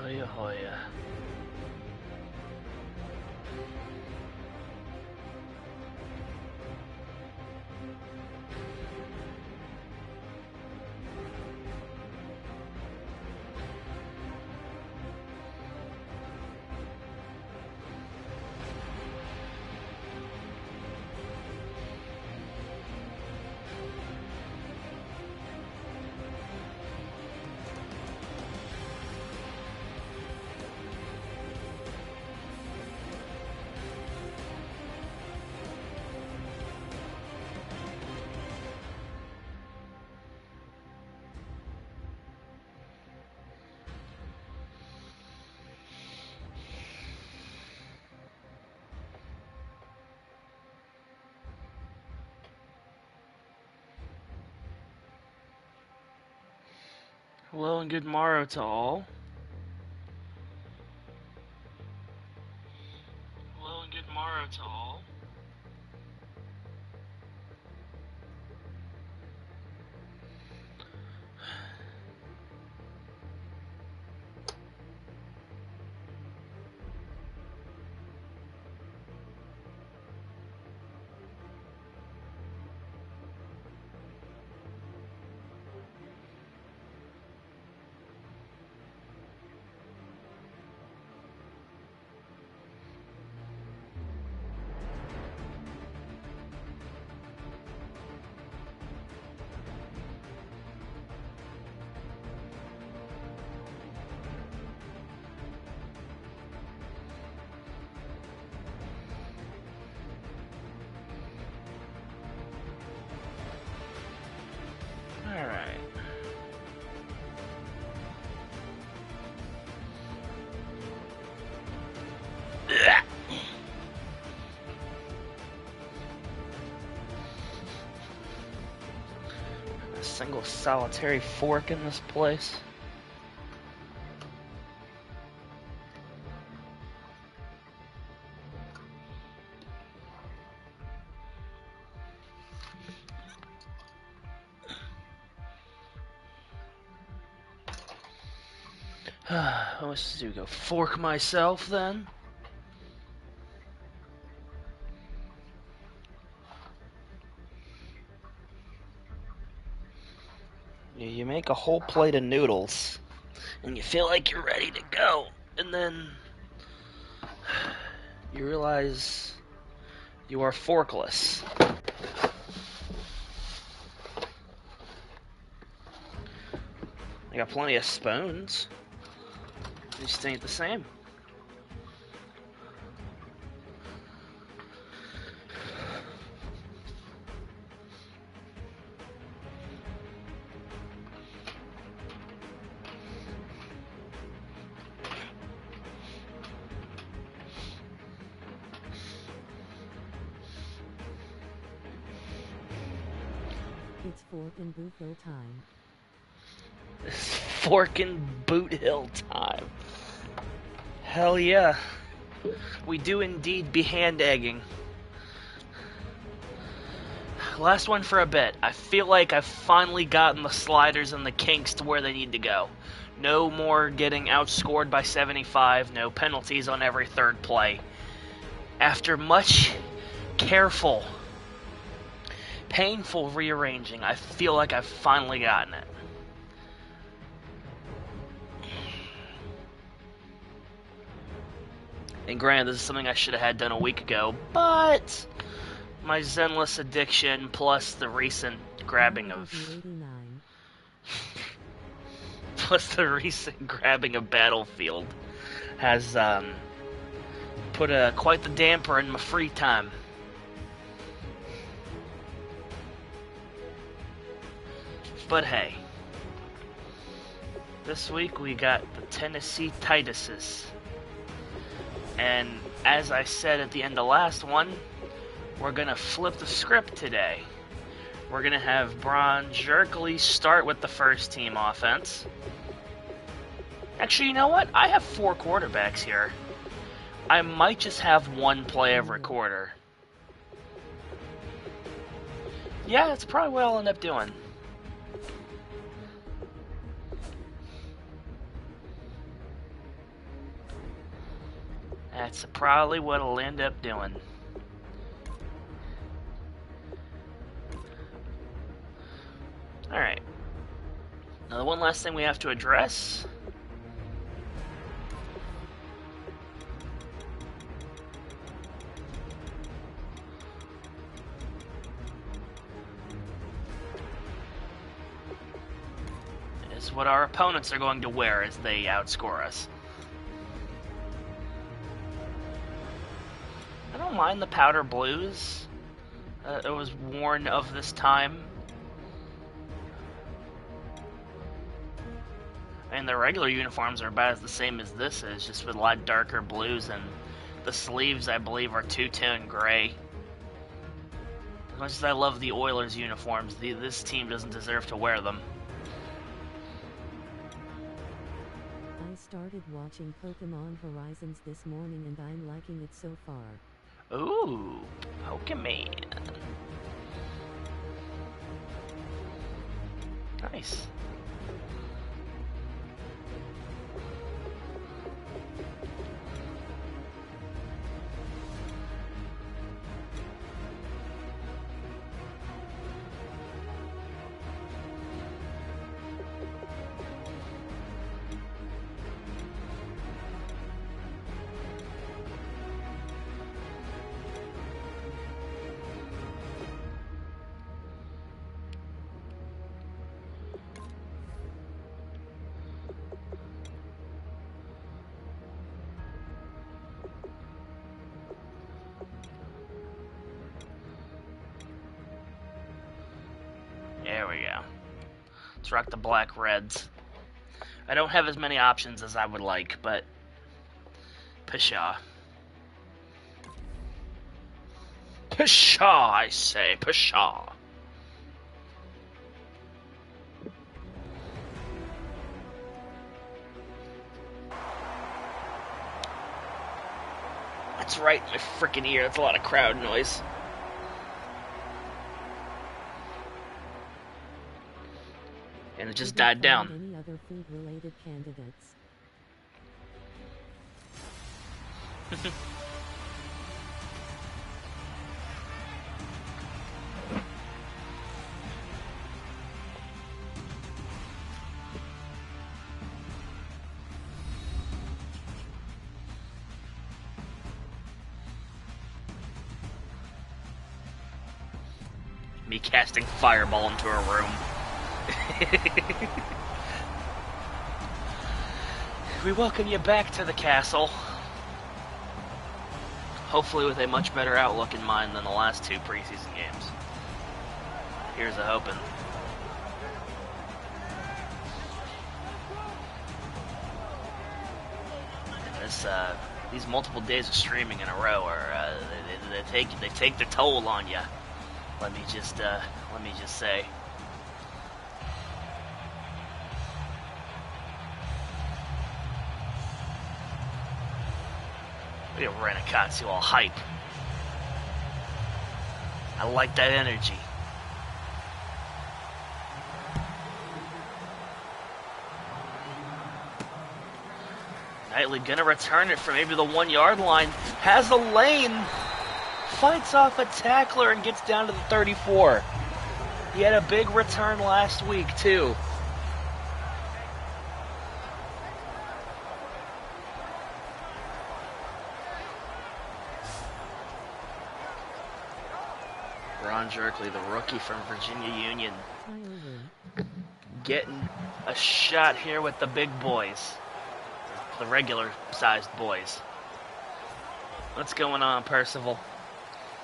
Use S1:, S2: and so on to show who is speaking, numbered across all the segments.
S1: Hoya hoya. Hello and good morrow to all. Hello and good morrow to all. Alright. A single solitary fork in this place. How much to do? Go fork myself then? You make a whole plate of noodles, and you feel like you're ready to go, and then you realize you are forkless. I got plenty of spoons. They just ain't the same.
S2: It's fork and boot hill time.
S1: It's fork and boot hill time. Hell yeah. We do indeed be hand egging. Last one for a bit. I feel like I've finally gotten the sliders and the kinks to where they need to go. No more getting outscored by 75, no penalties on every third play. After much careful, painful rearranging, I feel like I've finally gotten it. And granted, this is something I should have had done a week ago, but my Zenless addiction plus the recent grabbing of... plus the recent grabbing of Battlefield has put quite the damper in my free time. But hey, this week we got the Tennessee Tituses. And as I said at the end of last one, we're going to flip the script today. We're going to have Bron jerkily start with the first team offense. Actually, you know what? I have 4 quarterbacks here. I might just have one play every quarter. Yeah, that's probably what I'll end up doing. That's probably what I'll end up doing. Alright. Now the one last thing we have to address is what our opponents are going to wear as they outscore us. I don't mind the powder blues. It was worn of this time. And the regular uniforms are about the same as this is, just with a lot darker blues, and the sleeves, I believe, are two-tone gray. As much as I love the Oilers uniforms, this team doesn't deserve to wear them.
S2: I started watching Pokemon Horizons this morning and I'm liking it so far.
S1: Ooh, Pokemon. Nice. There we go. Let's rock the black reds. I don't have as many options as I would like, but pshaw. Pshaw, I say, pshaw. That's right in my freaking ear. That's a lot of crowd noise. And it just died down.
S2: Any other food-related candidates?
S1: Me casting fireball into a room. We welcome you back to the castle. Hopefully with a much better outlook in mind than the last two preseason games. Here's a hoping. These multiple days of streaming in a row are they take the toll on you. Let me just say. Look at Renakatsu all hype. I like that energy. Knightley gonna return it from maybe the 1 yard line. Has a lane. Fights off a tackler and gets down to the 34. He had a big return last week too. Ron Jerkley, the rookie from Virginia Union, getting a shot here with the big boys, the regular-sized boys. What's going on, Percival?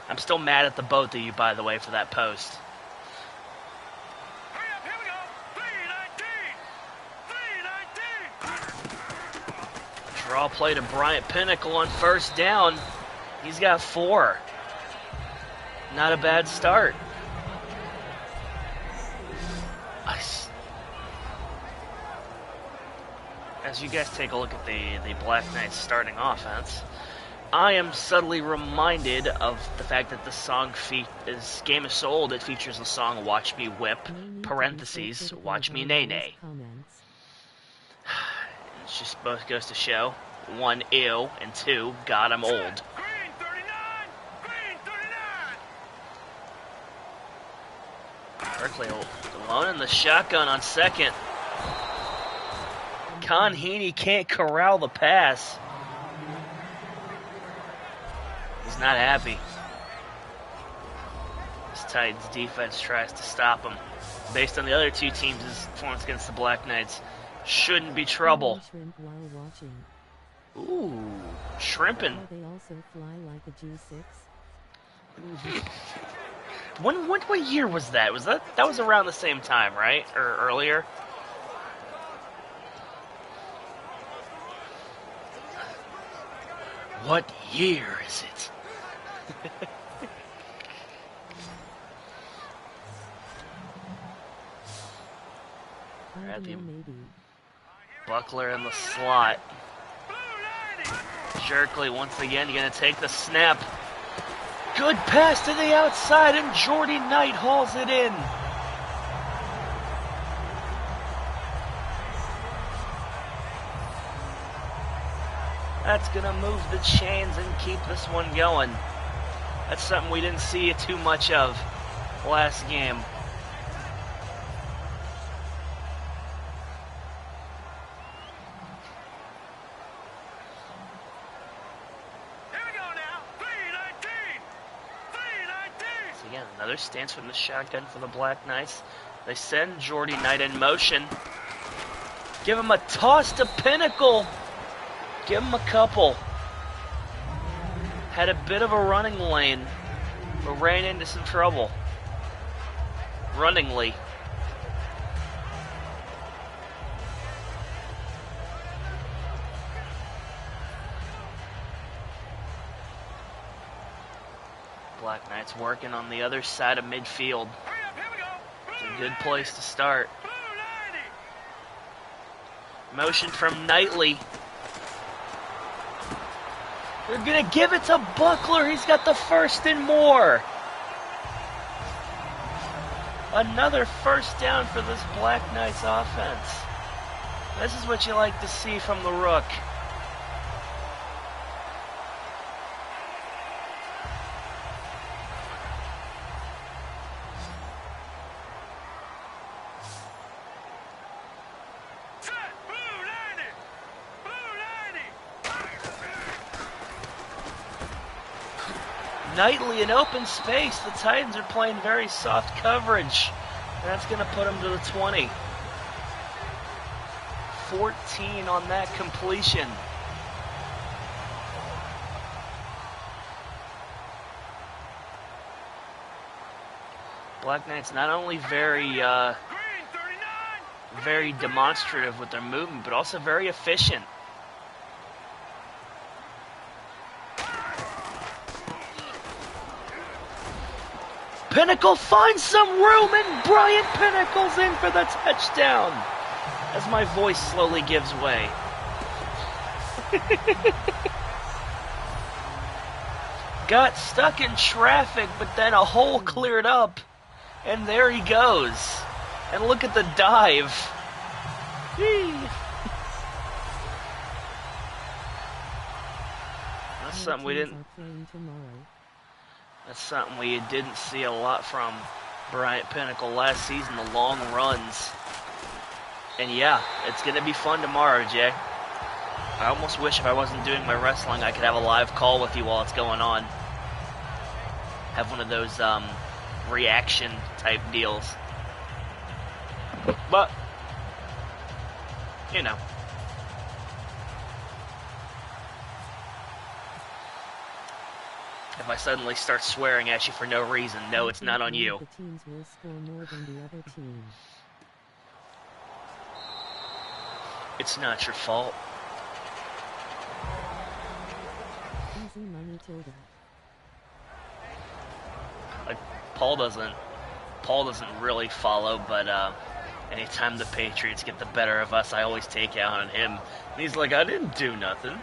S1: I'm still mad at the both of you, by the way, for that post.
S3: Hurry up, here we go. 3-19.
S1: Draw play to Bryant Pinnacle on first down. He's got 4. Not a bad start. As you guys take a look at the Black Knights starting offense, I am subtly reminded of the fact that the song is Game is so old it features the song Watch Me Whip, parentheses, Watch Me Nay Nay. It just both goes to show one, ew, and two, God, I'm old.
S3: Green 39! Green 39!
S1: Berkeley alone in the shotgun on second. Con Heaney can't corral the pass. He's not happy. This Titans defense tries to stop him. Based on the other two teams' performance against the Black Knights, shouldn't be trouble.
S2: Shrimp while watching.
S1: Ooh, shrimping.
S2: They also fly like a G6.
S1: What year was that? That was around the same time, right? Or earlier? What year is it?
S2: Maybe.
S1: Buckler in the slot. Jerkley once again going to take the snap. Good pass to the outside, and Jordy Knight hauls it in. That's going to move the chains and keep this one going. That's something we didn't see too much of last game. Another stance from the shotgun for the Black Knights. They send Jordy Knight in motion. Give him a toss to Pinnacle. Give him a couple. Had a bit of a running lane, but ran into some trouble. Runningly. Black Knights working on the other side of midfield. It's a good place to start. Motion from Knightley. They're going to give it to Buckler. He's got the first and more. Another first down for this Black Knights offense. This is what you like to see from the Rook. Knightley in open space. The Titans are playing very soft coverage. And that's going to put them to the 20. 14 on that completion. Black Knights not only very demonstrative with their movement, but also very efficient. Pinnacle finds some room, and Bryant Pinnacle's in for the touchdown. As my voice slowly gives way. Got stuck in traffic, but then a hole cleared up. And there he goes. And look at the dive. That's something we didn't... That's something we didn't see a lot from Bryant Pinnacle last season, the long runs. And yeah, it's going to be fun tomorrow, Jay. I almost wish if I wasn't doing my wrestling, I could have a live call with you while it's going on. Have one of those reaction type deals. But, you know. If I suddenly start swearing at you for no reason, no, it's not on you.
S2: The teams will score more than the other team.
S1: It's not your fault.
S2: Easy money tilde.
S1: Like, Paul doesn't really follow, but anytime the Patriots get the better of us, I always take out on him. And he's like, I didn't do nothing.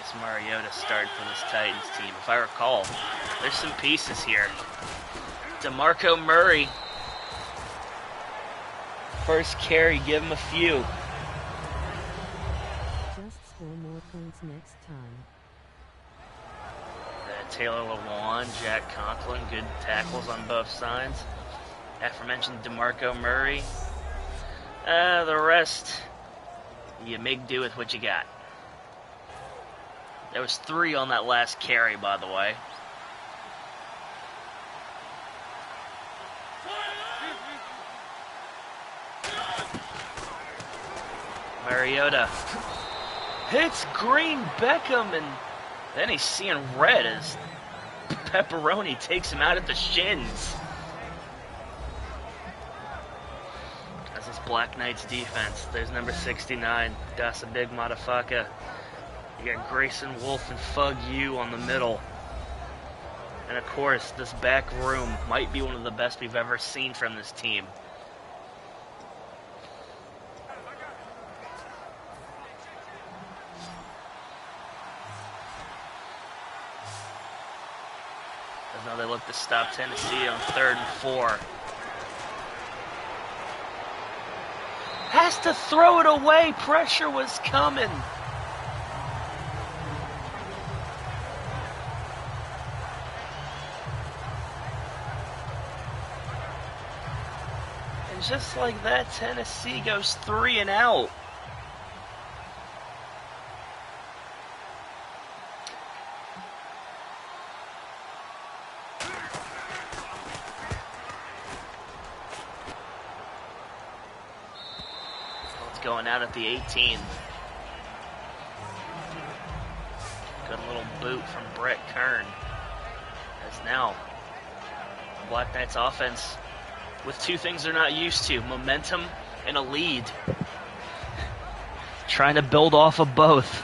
S1: Marcus Mariota started for this Titans team. If I recall, there's some pieces here. DeMarco Murray. First carry, give him a few.
S2: Just score more points next time.
S1: Taylor Lewan, Jack Conklin, good tackles on both sides. Aforementioned DeMarco Murray. The rest, you make do with what you got. There was 3 on that last carry, by the way. Mariota hits Green Beckham, and then he's seeing red as Pepperoni takes him out at the shins. That's this Black Knights defense. There's number 69. That's a big motherfucker. You got Grayson Wolf and Fug U on the middle. And of course, this back room might be one of the best we've ever seen from this team. As now they look to stop Tennessee on 3rd and 4. Has to throw it away. Pressure was coming. And just like that, Tennessee goes 3 and out. Going out at the 18. Good little boot from Brett Kern. As now, Black Knights offense with 2 things they're not used to: momentum and a lead. Trying to build off of both.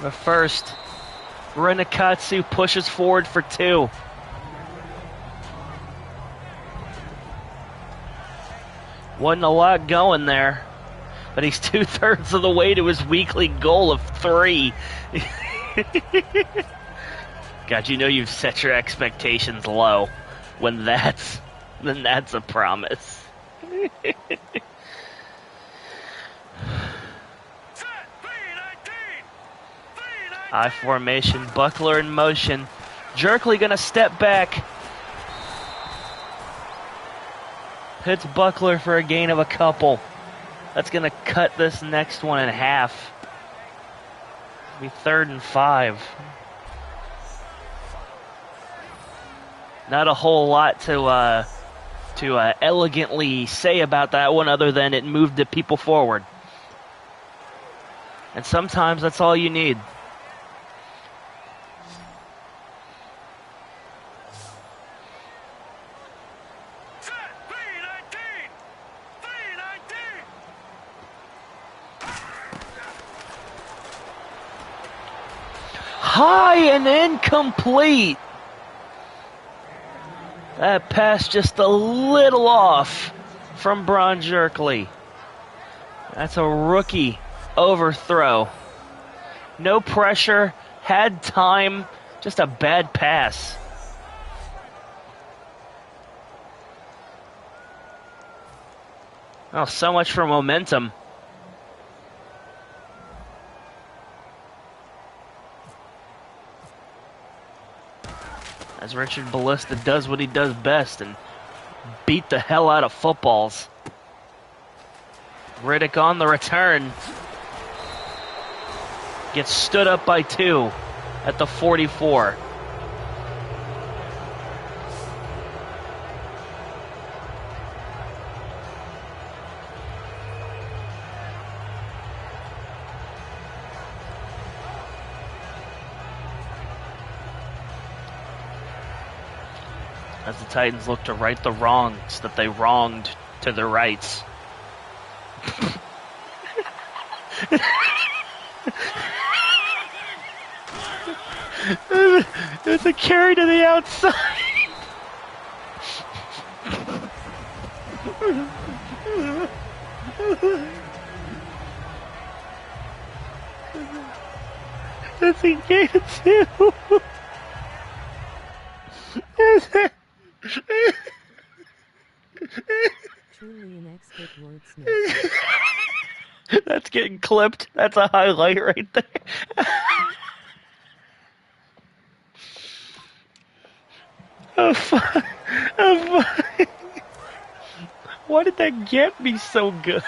S1: But first, Renikatsu pushes forward for 2. Wasn't a lot going there, but he's 2/3 of the way to his weekly goal of 3. God, you know you've set your expectations low when that's a promise. I formation, Buckler in motion. Jerkley gonna step back. Hits Buckler for a gain of a couple. That's gonna cut this next one in half. It'll be 3rd and 5. Not a whole lot to elegantly say about that one, other than it moved the people forward. And sometimes that's all you need. High and incomplete. That pass just a little off from Bron Jerkley. That's a rookie overthrow. No pressure, had time, just a bad pass. Oh, so much for momentum. As Richard Ballista does what he does best and beat the hell out of footballs. Riddick on the return. Gets stood up by 2 at the 44. As the Titans look to right the wrongs that they wronged to their rights. It's a carry to the outside. Does he get it too?
S2: Truly an expert wordsmith.
S1: That's getting clipped. That's a highlight right there. Oh, fuck. Oh, fuck. Why did that get me so good?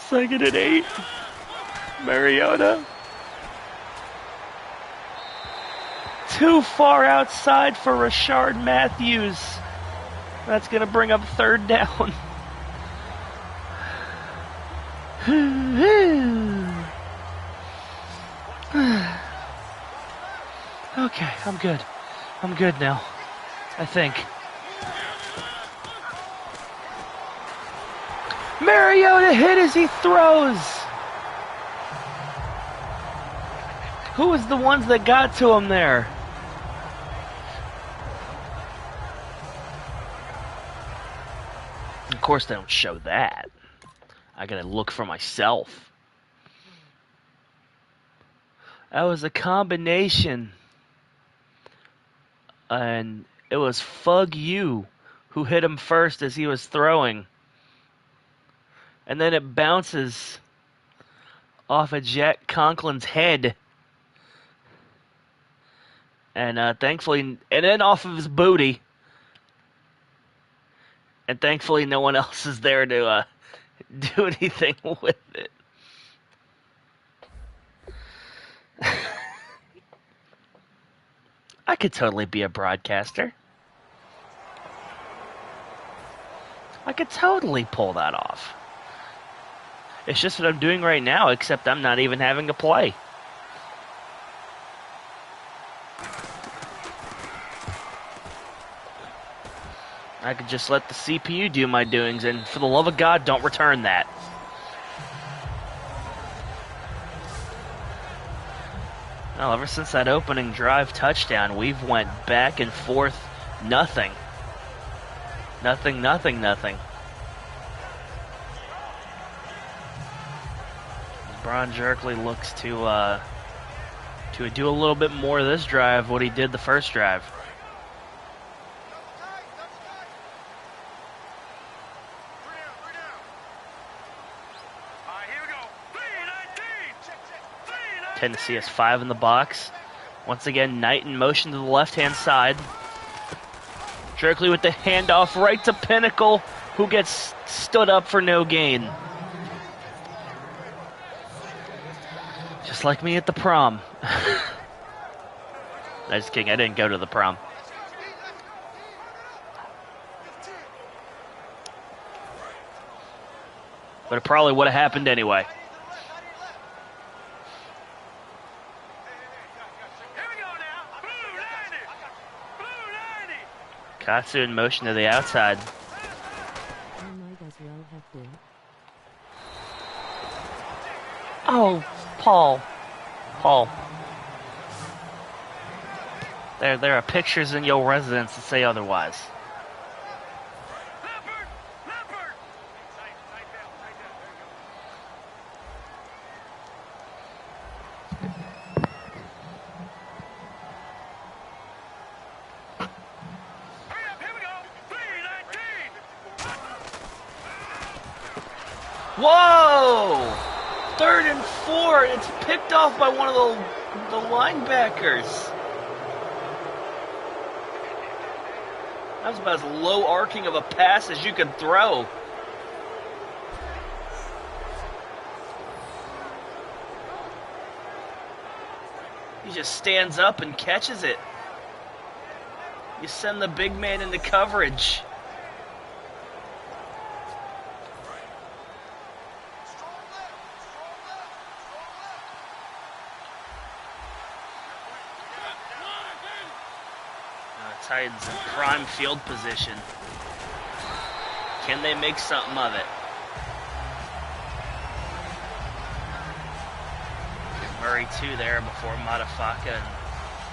S1: 2nd and 8. Mariota. Too far outside for Rashard Matthews. That's going to bring up 3rd down. Okay, I'm good. I'm good now. I think. Mariota hit as he throws. Who was the ones that got to him there? Of course, they don't show that. I gotta look for myself. That was a combination. And it was Fug You who hit him first as he was throwing. And then it bounces off of Jack Conklin's head. And thankfully, and then off of his booty. And thankfully no one else is there to do anything with it. I could totally be a broadcaster. I could totally pull that off. It's just what I'm doing right now, except I'm not even having to play. I could just let the CPU do my doings, and for the love of God, don't return that. Well, ever since that opening drive touchdown, we've went back and forth, nothing. Nothing. Bron Jerkley looks to do a little bit more this drive, what he did the first drive. Tennessee has 5 in the box. Once again, Knight in motion to the left-hand side. Jerkley with the handoff right to Pinnacle, who gets stood up for no gain. Just like me at the prom. Just kidding, I didn't go to the prom. But it probably would have happened anyway. Katsu in motion to the outside.
S2: Might as well have been.
S1: Oh, Paul. There are pictures in your residence that say otherwise. Whoa! 3rd and 4. It's picked off by one of the linebackers. That was about as low arcing of a pass as you could throw. He just stands up and catches it. You send the big man into coverage. Titans in prime field position. Can they make something of it? Murray 2 there before Matafaka and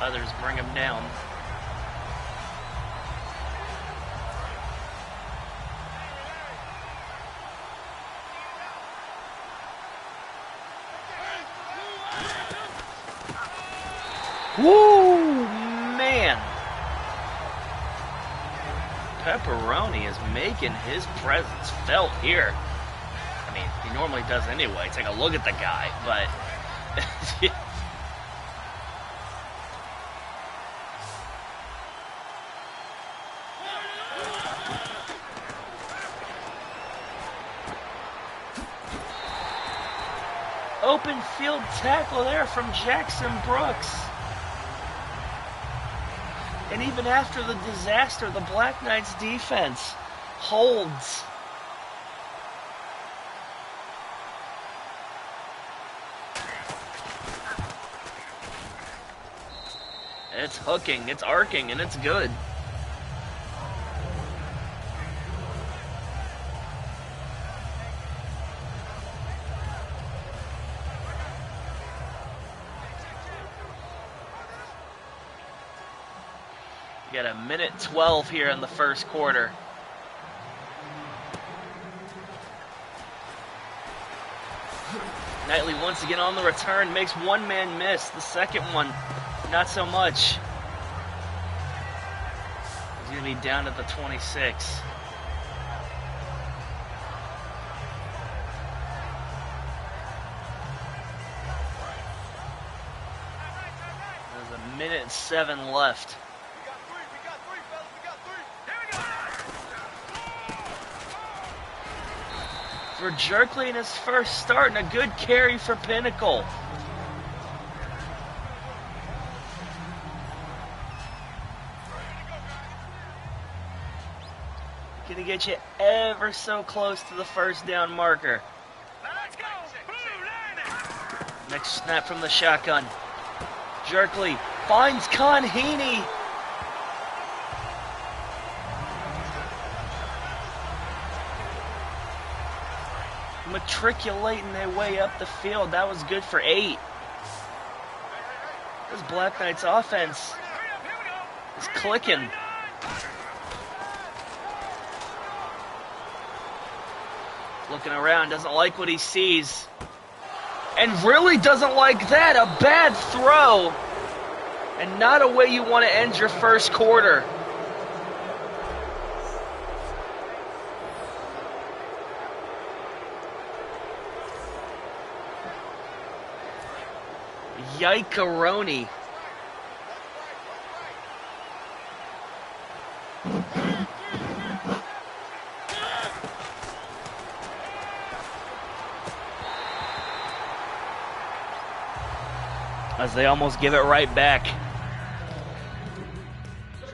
S1: others bring him down. Woo, man. Pepperoni is making his presence felt here. I mean, he normally does anyway. Take a look at the guy, but... Open field tackle there from Jackson Brooks. And even after the disaster, the Black Knights defense holds. It's hooking, it's arcing, and it's good. We got a minute 12 here in the first quarter. Knightley once again on the return, makes one man miss. The second one, not so much. He's going to be down at the 26. There's a minute and 7 left. For Jerkley in his first start, and a good carry for Pinnacle. Gonna get you ever so close to the first down marker. Next snap from the shotgun. Jerkley finds Conheaney. Matriculating their way up the field. That was good for 8. This Black Knights offense is clicking. Looking around, doesn't like what he sees. And really doesn't like that. A bad throw. And not a way you want to end your first quarter. Yikaroni. As they almost give it right back.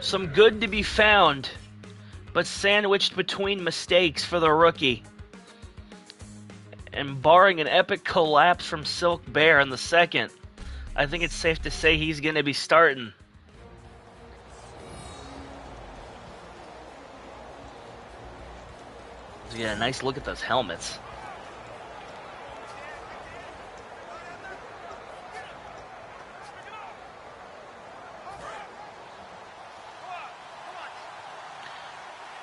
S1: Some good to be found, but sandwiched between mistakes for the rookie. And barring an epic collapse from Silk Bear in the second, I think it's safe to say he's going to be starting. Yeah, nice look at those helmets.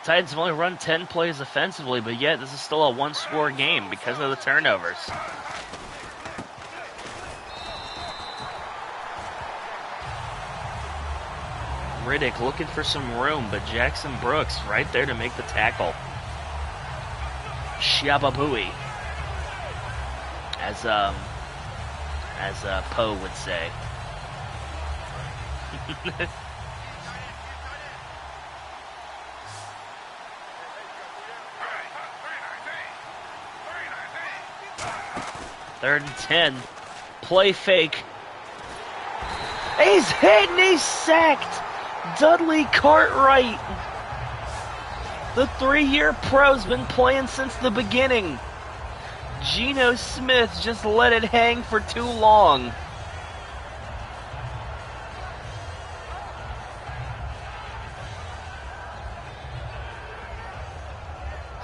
S1: Titans have only run 10 plays offensively, but yet this is still a one-score game because of the turnovers. Riddick looking for some room, but Jackson Brooks right there to make the tackle. Shababui, as Poe would say. Third and 10. Play fake. He's hit and he's sacked. Dudley Cartwright. The 3-year pro's been playing since the beginning. Geno Smith just let it hang for too long.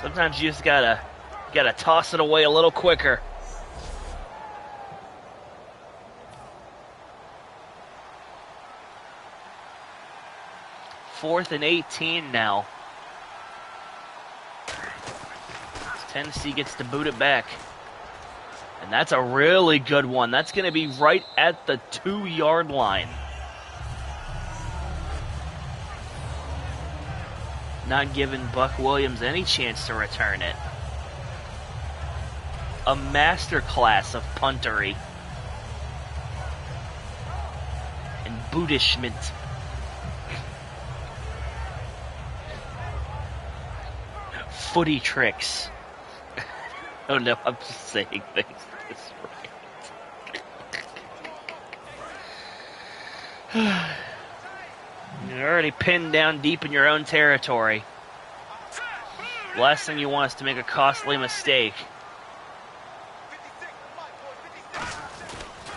S1: Sometimes you just gotta toss it away a little quicker. 4th and 18 now. Tennessee gets to boot it back. And that's a really good one. That's going to be right at the 2-yard line. Not giving Buck Williams any chance to return it. A masterclass of puntery and bootishment. Footy tricks. Oh no, I'm just saying things this right. You're already pinned down deep in your own territory. Last thing you want is to make a costly mistake.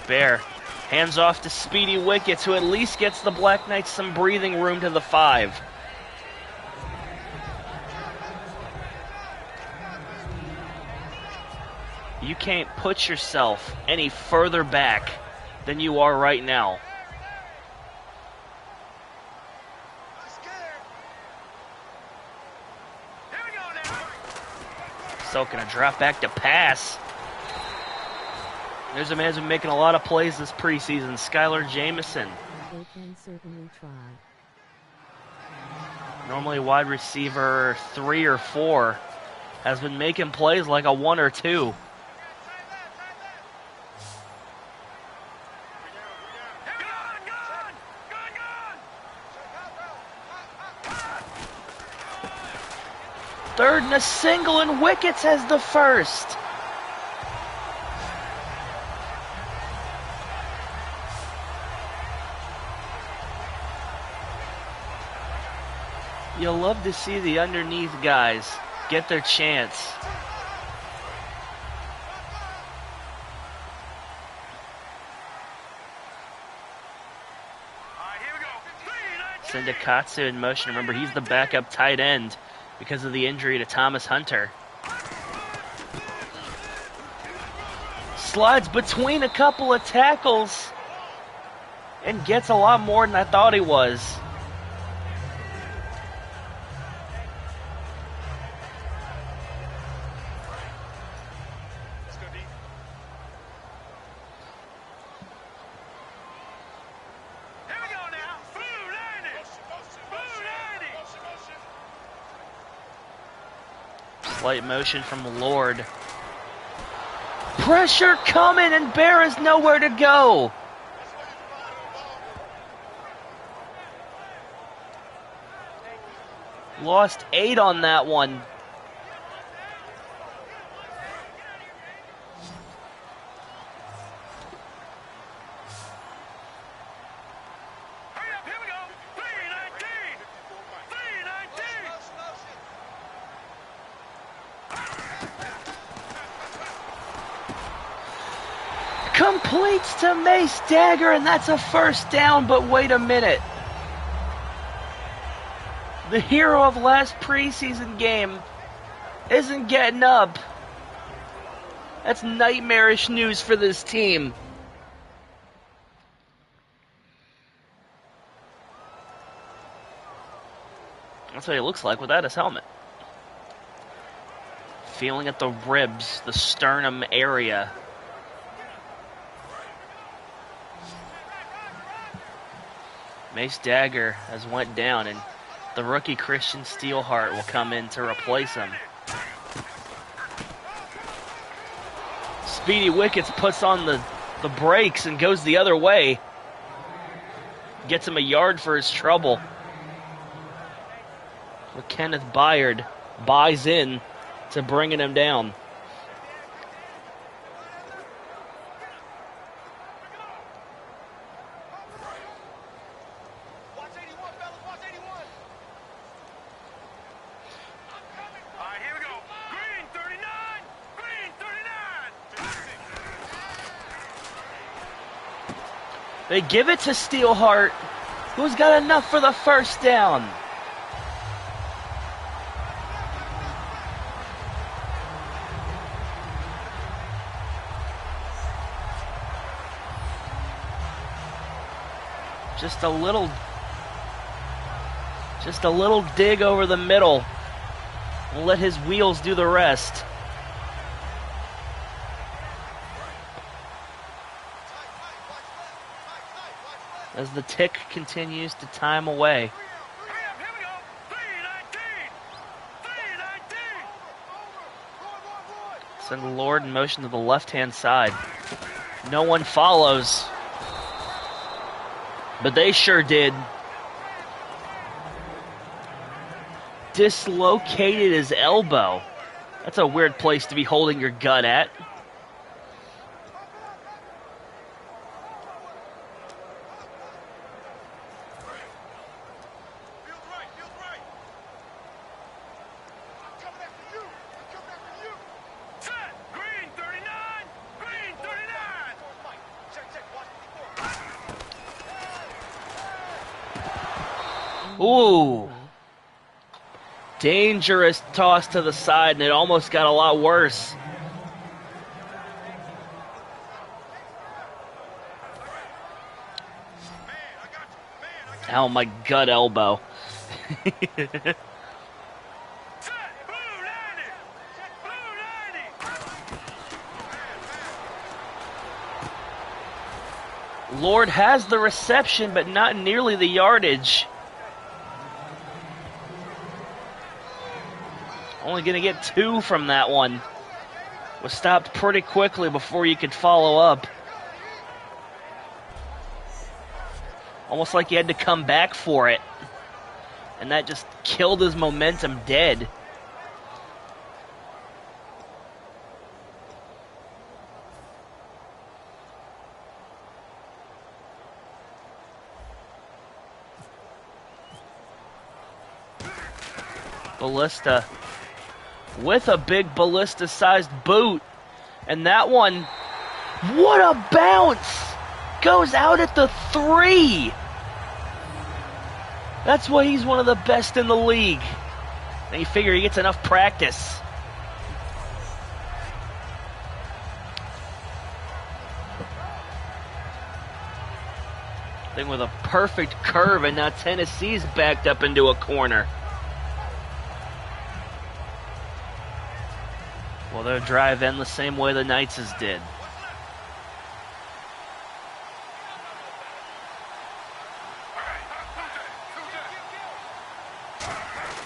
S1: Bear hands off to Speedy Wickets, who at least gets the Black Knights some breathing room to the 5. You can't put yourself any further back than you are right now. So gonna drop back to pass. There's a man who's been making a lot of plays this preseason, Skylar Jamison.
S2: They can certainly try.
S1: Normally wide receiver 3 or 4, has been making plays like a 1 or 2. Third and a single, and Wickets has the first. You'll love to see the underneath guys get their chance. Sindakatsu in motion. Remember, he's the backup tight end because of the injury to Thomas Hunter. Slides between a couple of tackles and gets a lot more than I thought he was. Slight motion from Lord. Pressure coming, and Bear is nowhere to go. Lost 8 on that one. Completes to Mace Dagger, and that's a first down, but wait a minute. The hero of last preseason game isn't getting up. That's nightmarish news for this team. That's what he looks like without his helmet. Feeling at the ribs, the sternum area. Mace Dagger has went down, and the rookie Christian Steelheart will come in to replace him. Speedy Wickets puts on the brakes and goes the other way. Gets him a yard for his trouble. But Kenneth Byard buys in to bringing him down. They give it to Steelheart, who's got enough for the first down. Just a little dig over the middle. We'll let his wheels do the rest. As the tick continues to time away.
S3: Here we go. 319. 319.
S1: Send Lord in motion to the left-hand side. No one follows. But they sure did. Dislocated his elbow. That's a weird place to be holding your gut at. Ooh. Dangerous toss to the side, and it almost got a lot worse. Ow, my gut elbow. Lord has the reception, but not nearly the yardage. Only going to get 2 from that one. Was stopped pretty quickly before you could follow up. Almost like you had to come back for it. And that just killed his momentum dead. Ballista with a big ballista-sized boot. And that one, what a bounce! Goes out at the 3. That's why he's one of the best in the league. And you figure he gets enough practice. Thing with a perfect curve, and now Tennessee's backed up into a corner. Well, their drive end the same way the Knights' did.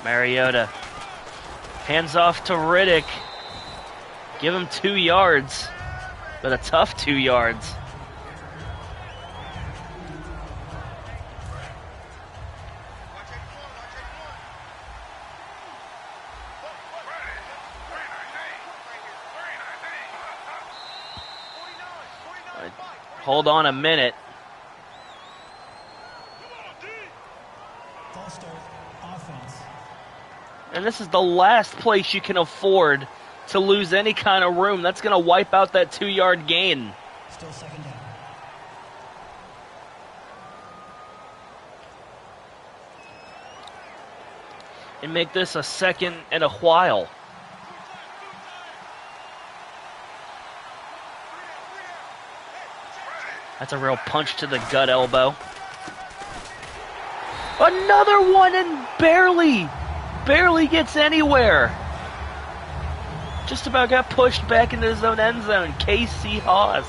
S1: Mariota. Hands off to Riddick. Give him 2 yards. But a tough 2 yards. Hold on a minute. And this is the last place you can afford to lose any kind of room. That's going to wipe out that 2-yard gain.
S4: Still second down.
S1: And make this a second and a while. That's a real punch to the gut elbow. Another one, and barely gets anywhere. Just about got pushed back into his own end zone. Casey Haas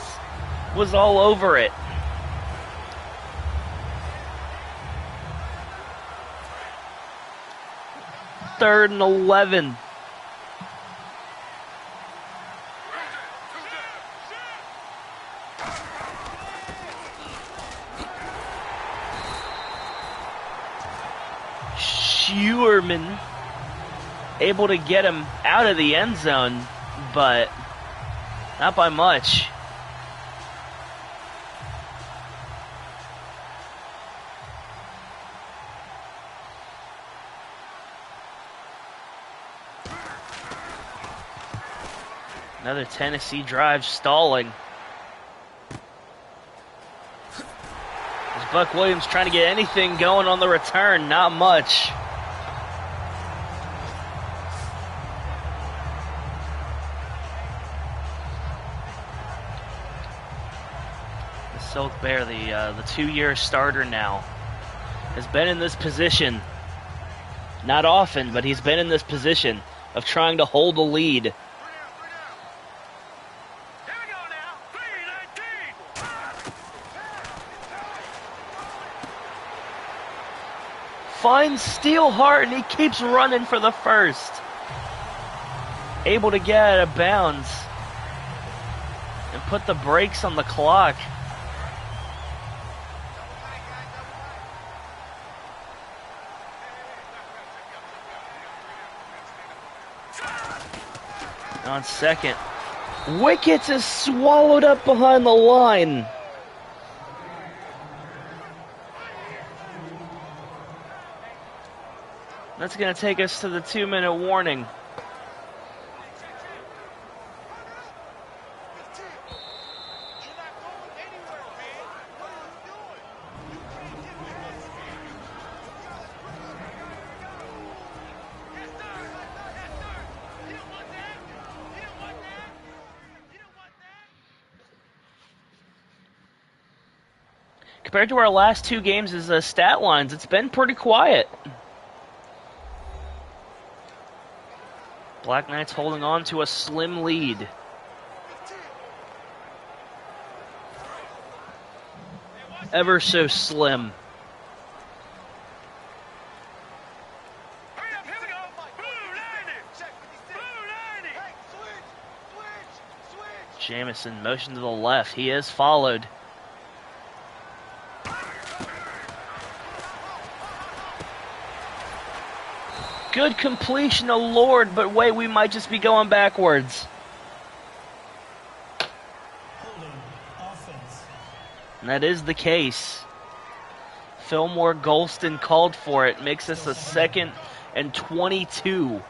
S1: was all over it. Third and 11. Schuerman able to get him out of the end zone, but not by much. Another Tennessee drive stalling. Is Buck Williams trying to get anything going on the return? Not much. Silk Bear, the 2-year starter now, has been in this position Not often, but he's been in this position of trying to hold a lead.
S3: Here we go now. 3-19.
S1: Finds Steelheart, and he keeps running for the first. Able to get out of bounds and put the brakes on the clock. On second. Wickets is swallowed up behind the line. That's going to take us to the 2-minute warning. Compared to our last two games as stat lines, it's been pretty quiet. Black Knights holding on to a slim lead. Ever so slim.
S3: Hurry up, here we go. Blue 90. Switch.
S1: Jamison motion to the left. He is followed. Good completion, oh Lord, but wait, we might just be going backwards. And that is the case. Fillmore Golston called for it. Makes us a 2nd and 22.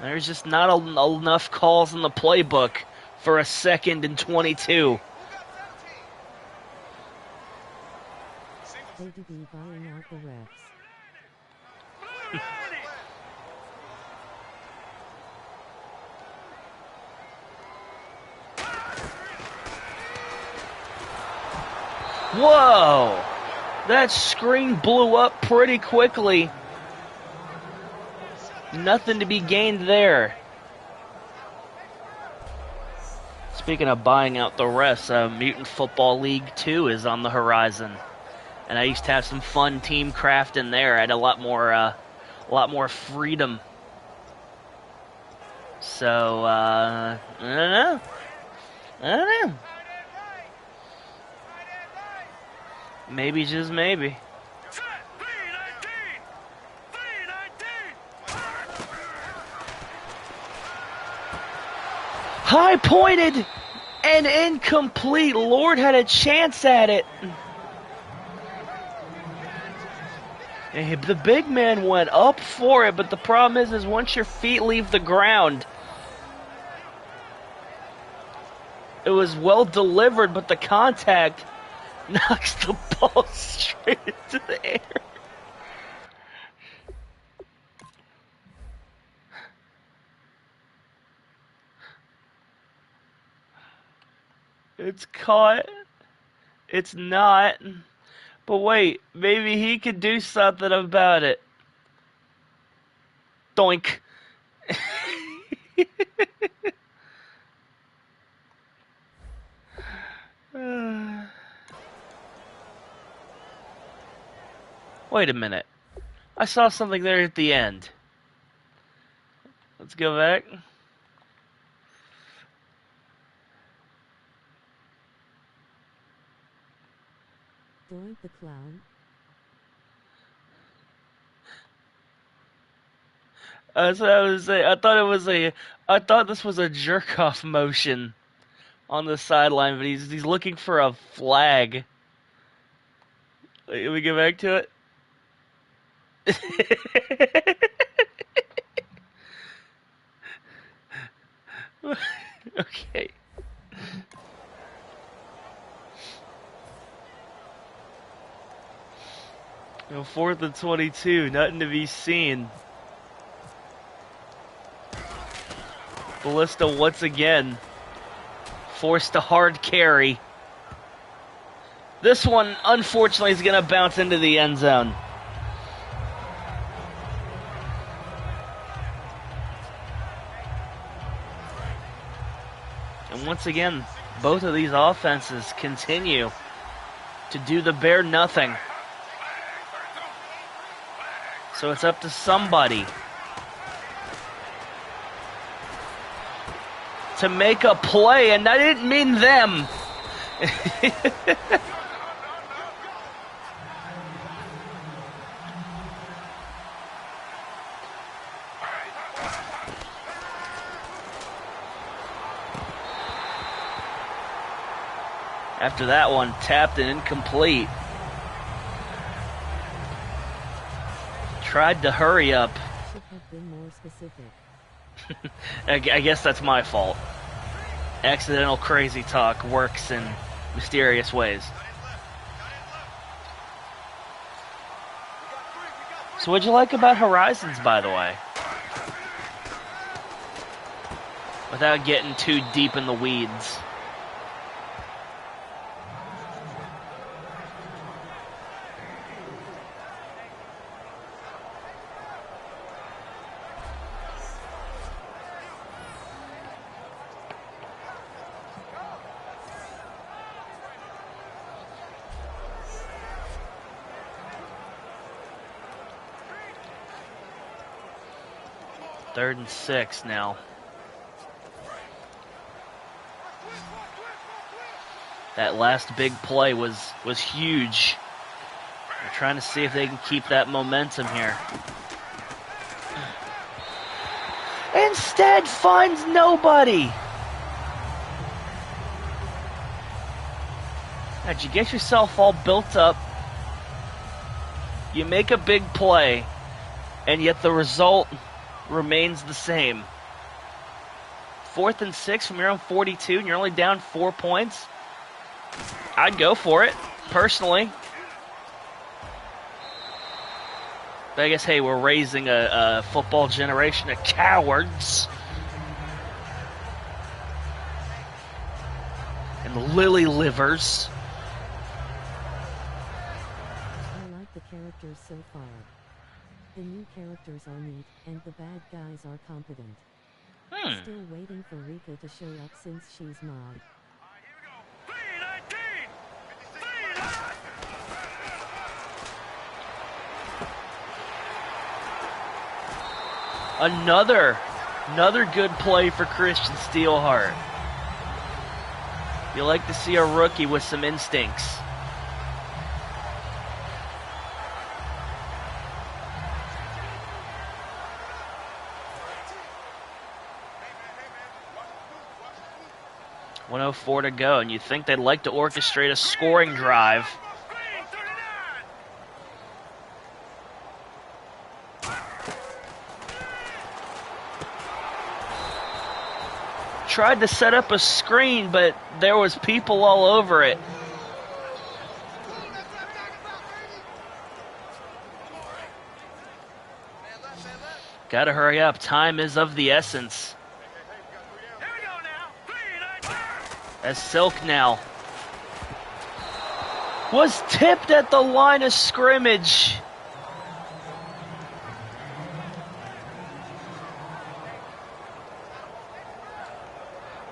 S1: There's just not enough calls in the playbook for a 2nd and 22.
S2: They do be buying out the refs.
S1: Whoa! That screen blew up pretty quickly. Nothing to be gained there. Speaking of buying out the refs, Mutant Football League 2 is on the horizon. And I used to have some fun team craft in there. I had a lot more freedom. So, I don't know. Maybe, just maybe. High pointed and incomplete. Lord had a chance at it. And the big man went up for it, but the problem is once your feet leave the ground, it was well delivered, but the contact knocks the ball straight into the air. It's caught. It's not. But wait, maybe he could do something about it. Doink. Wait a minute. I saw something there at the end. Let's go back.
S2: Doink the clown.
S1: That's what I was saying. I thought this was a jerk off motion on the sideline, but he's looking for a flag. Can we get back to it? Okay. No, 4th and 22, nothing to be seen. Ballista once again forced a hard carry. This one, unfortunately, is going to bounce into the end zone. once again, both of these offenses continue to do the bare nothing. So it's up to somebody to make a play, and I didn't mean them. After that one, tapped and incomplete. Tried to hurry up.
S2: Should have been more specific.
S1: I guess that's my fault. Accidental crazy talk works in mysterious ways. So what'd you like about Horizons, by the way? Without getting too deep in the weeds. Third and 6 now. That last big play was huge. They're trying to see if they can keep that momentum here. Instead finds nobody. How'd you get yourself all built up? You make a big play, and yet the result remains the same. 4th and 6 from your own 42, and you're only down 4 points. I'd go for it, personally. But I guess, hey, we're raising a football generation of cowards. And lily livers.
S2: I like the characters so far. The new characters are neat, and the bad guys are competent. Still waiting for Rika to show up since she's mod.
S1: Another good play for Christian Steelheart. You like to see a rookie with some instincts. .104 to go, and you'd think they'd like to orchestrate a scoring drive. Tried to set up a screen, but there was people all over it. Gotta hurry up. Time is of the essence. As Silk now was tipped at the line of scrimmage.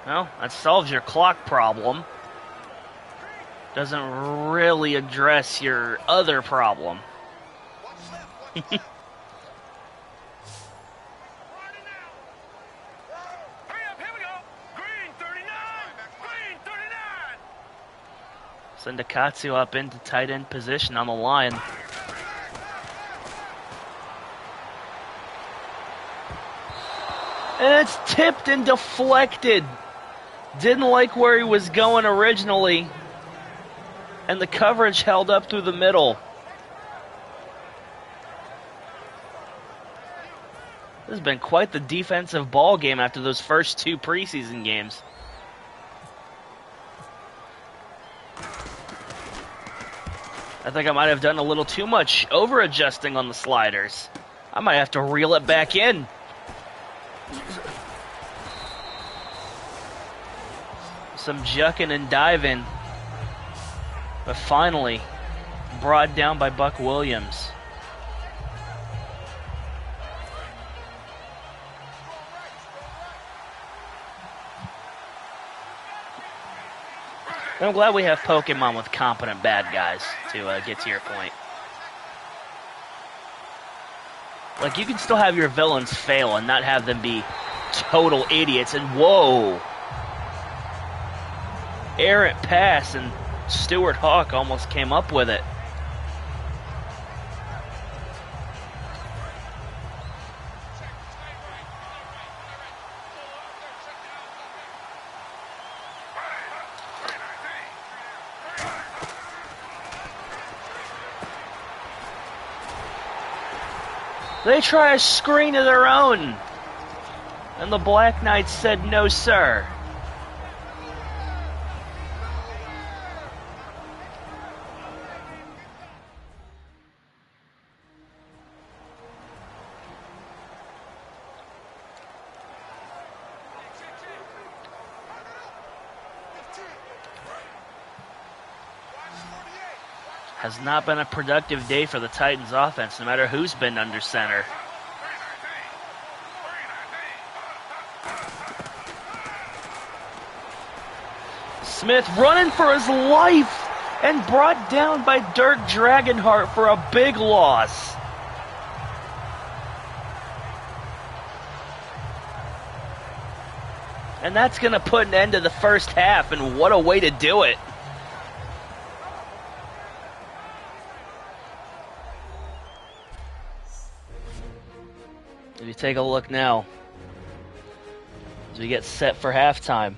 S1: Well, that solves your clock problem. Doesn't really address your other problem. Send Akatsu up into tight end position on the line. And it's tipped and deflected. Didn't like where he was going originally. And the coverage held up through the middle. This has been quite the defensive ball game after those first 2 preseason games. I think I might have done a little too much over-adjusting on the sliders. I might have to reel it back in. Some jucking and diving. But finally, brought down by Buck Williams. I'm glad we have Pokemon with competent bad guys to get to your point. Like, you can still have your villains fail and not have them be total idiots. And whoa! Errant pass, and Stuart Hawk almost came up with it. They try a screen of their own, and the Black Knights said no, sir. Has not been a productive day for the Titans offense, no matter who's been under center. Smith running for his life and brought down by Dirk Dragonheart for a big loss. And that's going to put an end to the first half, and what a way to do it. If you take a look now, as we get set for halftime,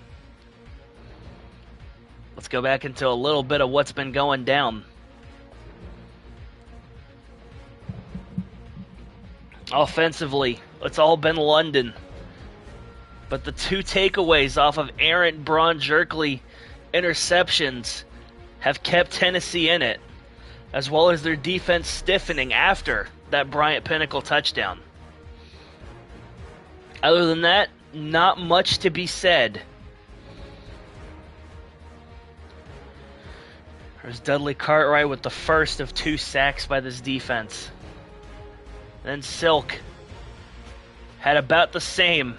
S1: let's go back into a little bit of what's been going down. Offensively, it's all been London. But the two takeaways off of errant Braun Jerkley interceptions have kept Tennessee in it, as well as their defense stiffening after that Bryant Pinnacle touchdown. Other than that, not much to be said. There's Dudley Cartwright with the first of 2 sacks by this defense. Then Silk had about the same.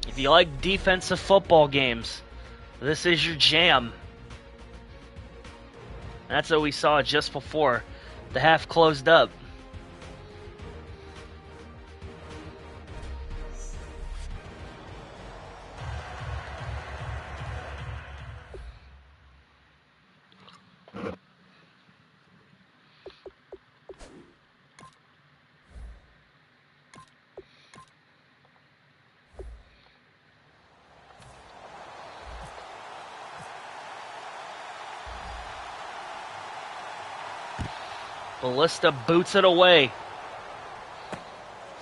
S1: If you like defensive football games, this is your jam. That's what we saw just before the half closed up. Ballista boots it away.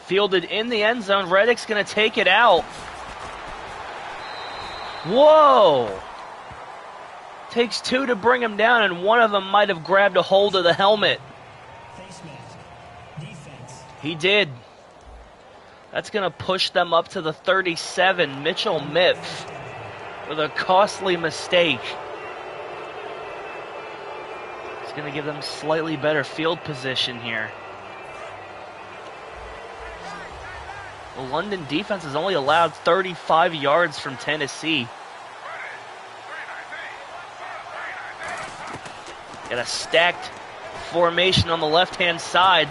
S1: Fielded in the end zone. Reddick's going to take it out. Whoa! Takes 2 to bring him down, and one of them might have grabbed a hold of the helmet. He did. That's going to push them up to the 37. Mitchell Mipf with a costly mistake. Going to give them slightly better field position here. The London defense has only allowed 35 yards from Tennessee. Got a stacked formation on the left-hand side.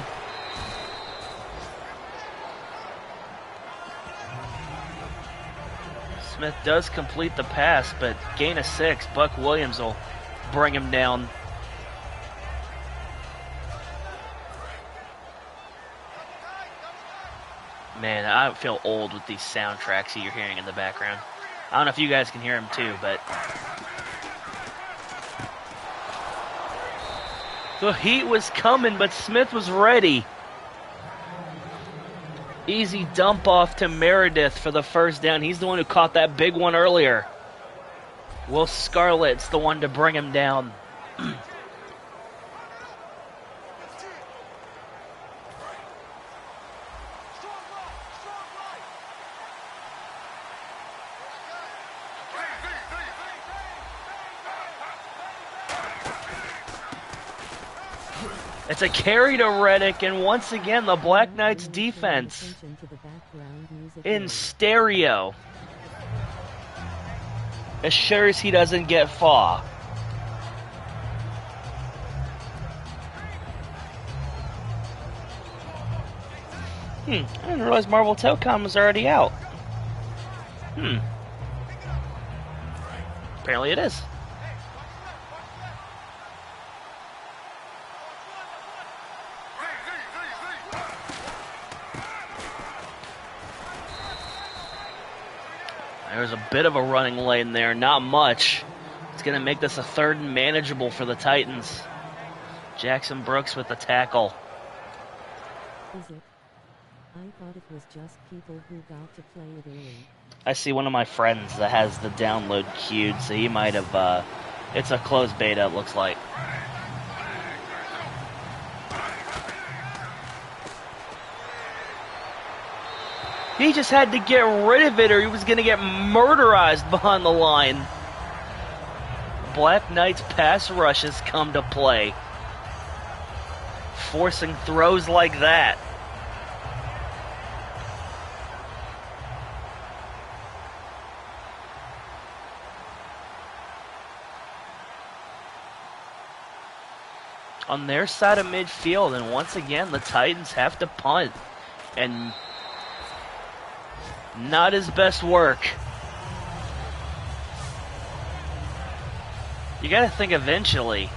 S1: Smith does complete the pass, but gain of 6. Buck Williams will bring him down. Man, I feel old with these soundtracks that you're hearing in the background. I don't know if you guys can hear them too, but the heat was coming, but Smith was ready. Easy dump off to Meredith for the first down. He's the one who caught that big one earlier. Will Scarlett's the one to bring him down. It's a carry to Reddick, and once again, the Black Knights defense in stereo assures he doesn't get far. I didn't realize Marvel Telecom was already out. Apparently it is. There's a bit of a running lane there, not much. It's going to make this a 3rd and manageable for the Titans. Jackson Brooks with the tackle.
S2: Is it? I thought it was just people who got to play it early.
S1: I see one of my friends that has the download queued, so he might have, it's a closed beta, it looks like. He just had to get rid of it or he was going to get murderized behind the line. Black Knight's pass rushes come to play, forcing throws like that. On their side of midfield, and once again, the Titans have to punt. And not his best work. You gotta think eventually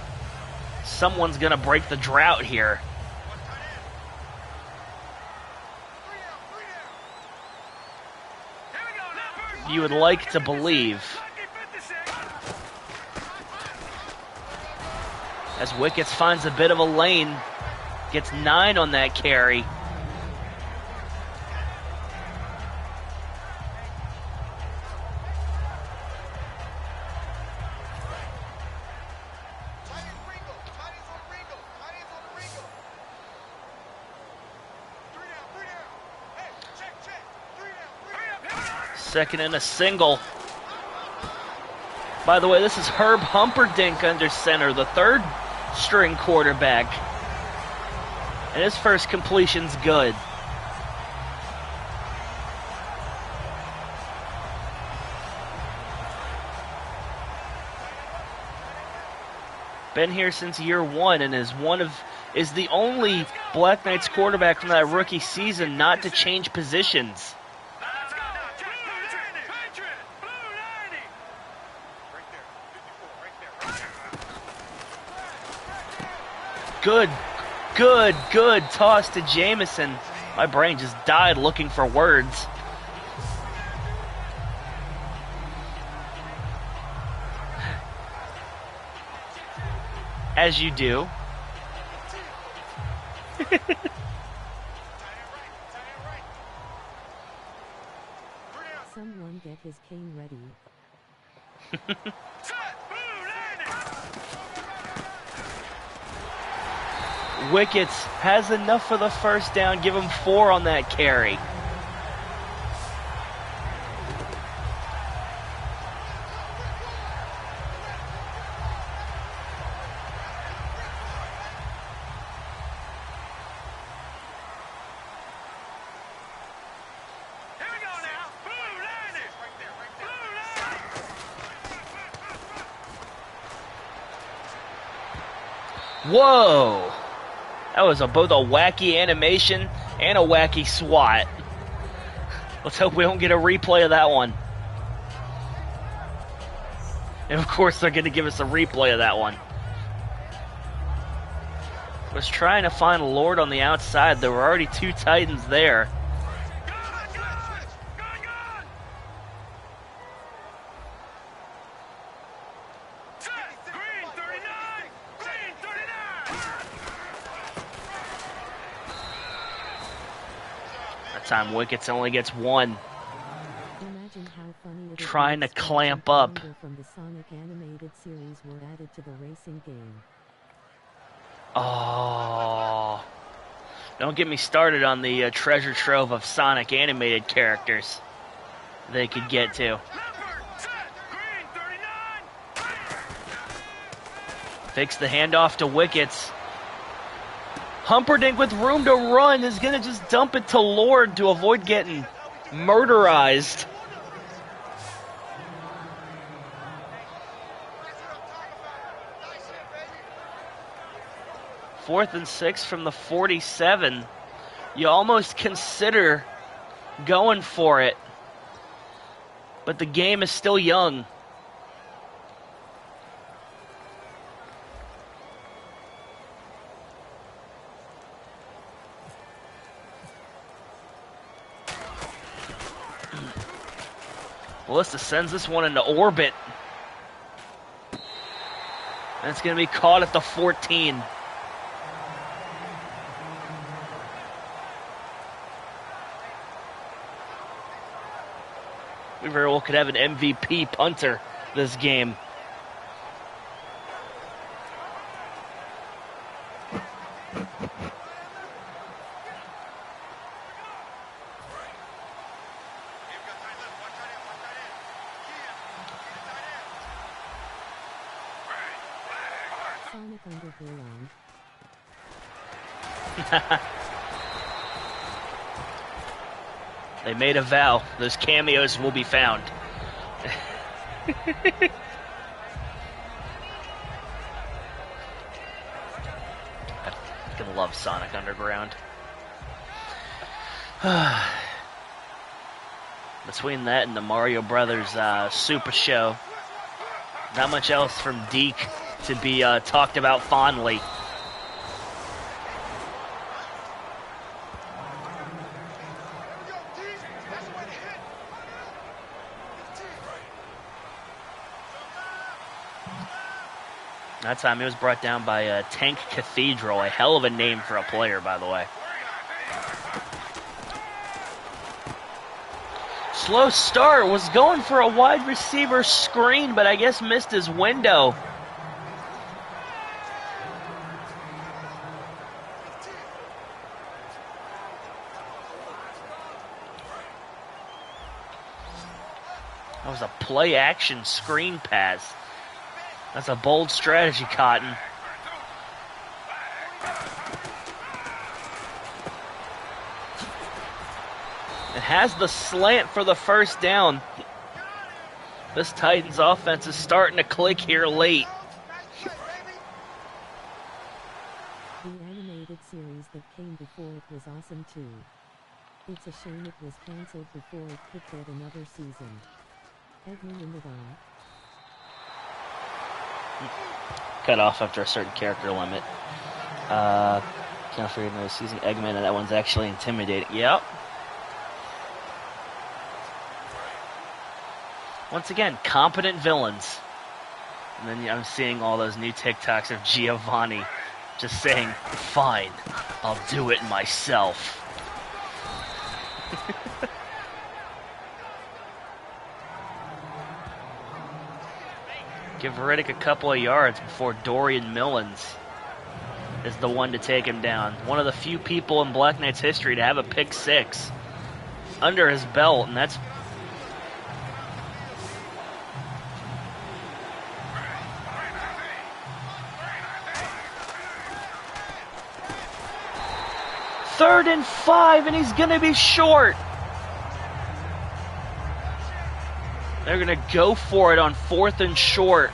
S1: someone's gonna break the drought here. You would like to believe. As Wickets finds a bit of a lane, gets 9 on that carry. Second and a single. By the way, this is Herb Humperdinck under center, the 3rd string quarterback. And his first completion's good. Been here since year 1 and is the only Black Knights quarterback from that rookie season not to change positions. Good toss to Jameson. My brain just died looking for words. As you do.
S2: Someone get his cane ready.
S1: Wickets has enough for the first down. Give him 4 on that carry. Whoa! That was both a wacky animation and a wacky swat. Let's hope we don't get a replay of that one. And of course they're going to give us a replay of that one. Was trying to find Lord on the outside. There were already 2 Titans there. Time Wickets only gets 1.
S2: Imagine how funny
S1: trying to clamp up.
S2: From the Sonic animated series were added to the racing game.
S1: Oh, don't get me started on the treasure trove of Sonic animated characters they could get to. Fakes the handoff to Wickets. Humperdinck with room to run is going to just dump it to Lord to avoid getting murderized. Fourth and 6 from the 47. You almost consider going for it, but the game is still young. Melissa sends this one into orbit. And it's going to be caught at the 14. We very well could have an MVP punter this game.
S2: Sonic Underground.
S1: They made a vow. Those cameos will be found. I fucking love Sonic Underground. Between that and the Mario Brothers Super Show, not much else from Deke to be talked about fondly. That time he was brought down by Tank Cathedral, a hell of a name for a player, by the way. Slow start, was going for a wide receiver screen, but I guess missed his window. That was a play-action screen pass. That's a bold strategy, Cotton. It has the slant for the first down. This Titans offense is starting to click here late.
S2: The animated series that came before it was awesome too. It's a shame it was cancelled before it could get another season. Eggman in the dome.
S1: Cut off after a certain character limit. Can't figure another season. Eggman, and that one's actually intimidating. Yep. Once again, competent villains. And then I'm seeing all those new TikToks of Giovanni just saying, "Fine, I'll do it myself." Give Riddick a couple of yards before Dorian Millens is the one to take him down. One of the few people in Black Knight's history to have a pick six under his belt, and that's third and 5, and he's going to be short. They're going to go for it on 4th and short.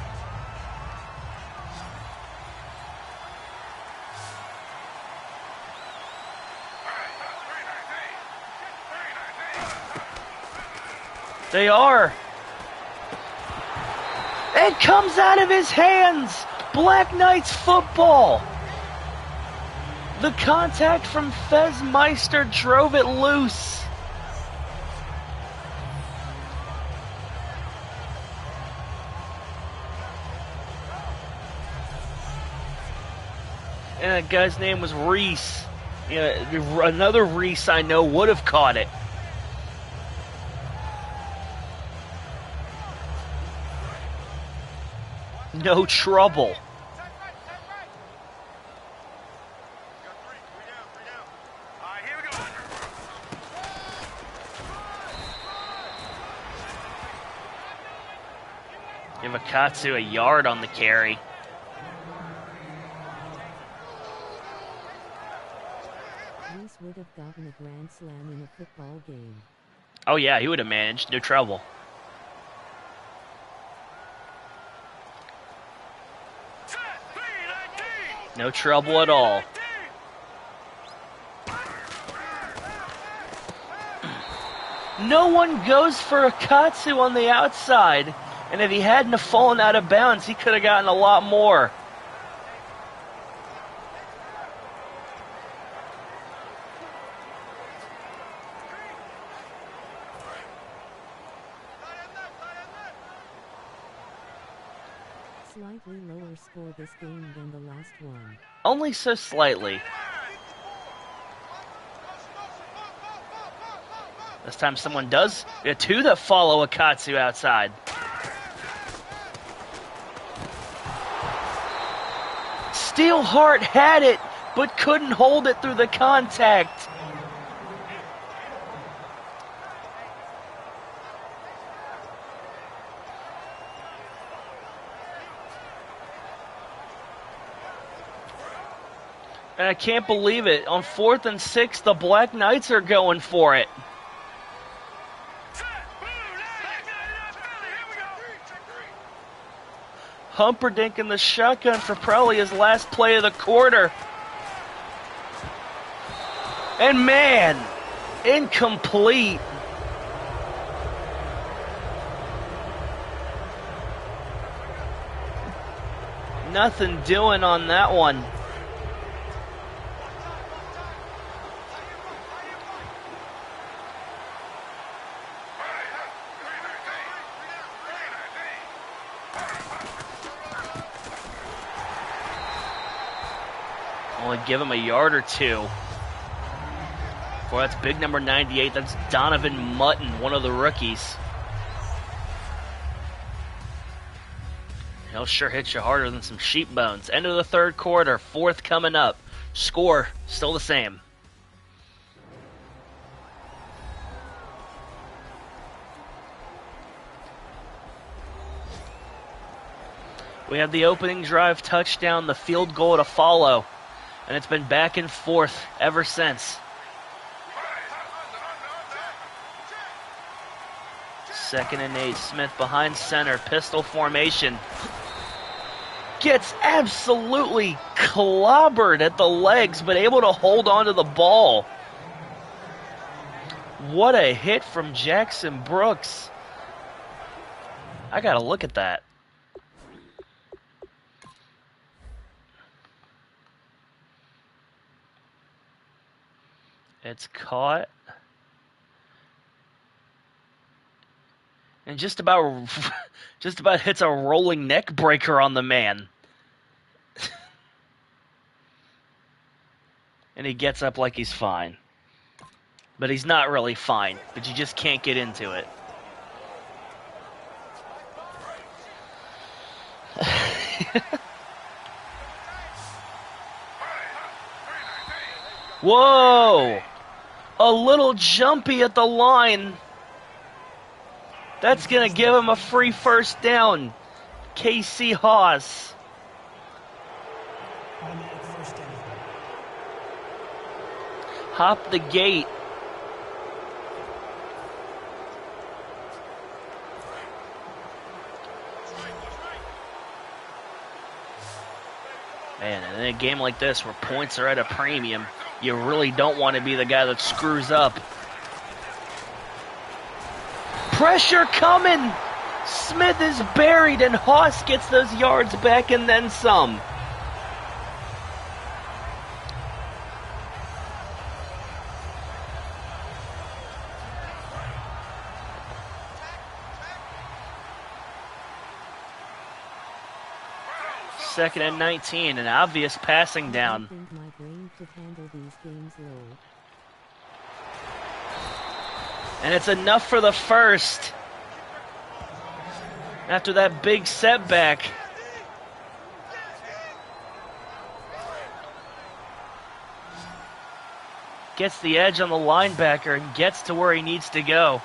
S1: They are. It comes out of his hands. Black Knights football. The contact from Fez Meister drove it loose. And that guy's name was Reese. Another Reese I know would have caught it. No trouble. Give Akatsu a yard on the carry.
S2: would have gotten a grand slam in a football game.
S1: Oh yeah, he would have managed. No trouble. No trouble at all. No one goes for a Katsu on the outside. And if he hadn't have fallen out of bounds, he could have gotten a lot more.
S2: Slightly lower score this game than the last one.
S1: Only so slightly. This time someone does. There are two that follow Akatsu outside. Steelheart had it, but couldn't hold it through the contact. And I can't believe it. On 4th and 6, the Black Knights are going for it. Humperdinck in the shotgun for probably his last play of the quarter. And man, incomplete. Nothing doing on that one. Only give him a yard or two. Boy, that's big number 98. That's Donovan Mutton, one of the rookies. He'll sure hit you harder than some sheep bones. End of the third quarter, 4th coming up. Score still the same. We have the opening drive touchdown, the field goal to follow. And it's been back and forth ever since. 2nd and 8, Smith behind center, pistol formation. Gets absolutely clobbered at the legs, but able to hold on to the ball. What a hit from Jackson Brooks. I gotta look at that. It's caught. And just about hits a rolling neck breaker on the man. And he gets up like he's fine. But he's not really fine, but you just can't get into it. Whoa! A little jumpy at the line. That's going to give him a free first down. KC Haas. Hop the gate. Man, in a game like this where points are at a premium, you really don't want to be the guy that screws up. Pressure coming! Smith is buried and Haas gets those yards back and then some. Second and 19, an obvious passing down.
S2: I think my brain could handle these games low.
S1: And it's enough for the first. After that big setback. Gets the edge on the linebacker and gets to where he needs to go.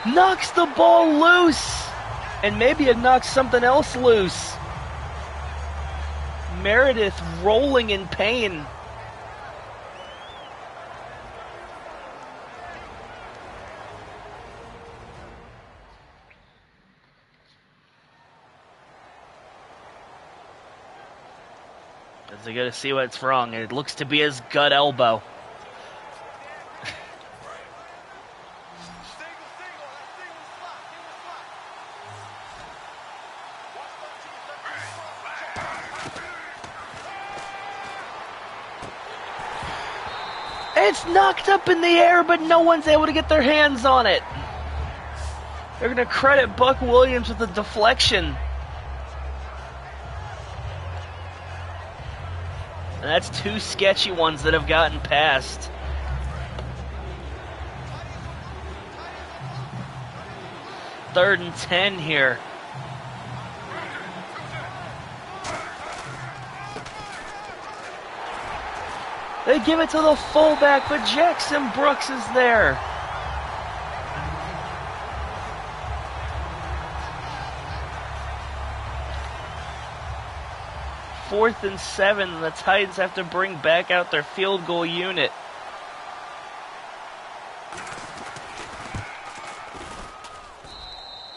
S1: Knocks the ball loose. And maybe it knocks something else loose. Meredith rolling in pain. As they go to see what's wrong, it looks to be his gut elbow. It's knocked up in the air, but no one's able to get their hands on it. They're going to credit Buck Williams with the deflection. And that's two sketchy ones that have gotten past. Third and 10 here. They give it to the fullback, but Jackson Brooks is there. Fourth and 7, the Titans have to bring back out their field goal unit.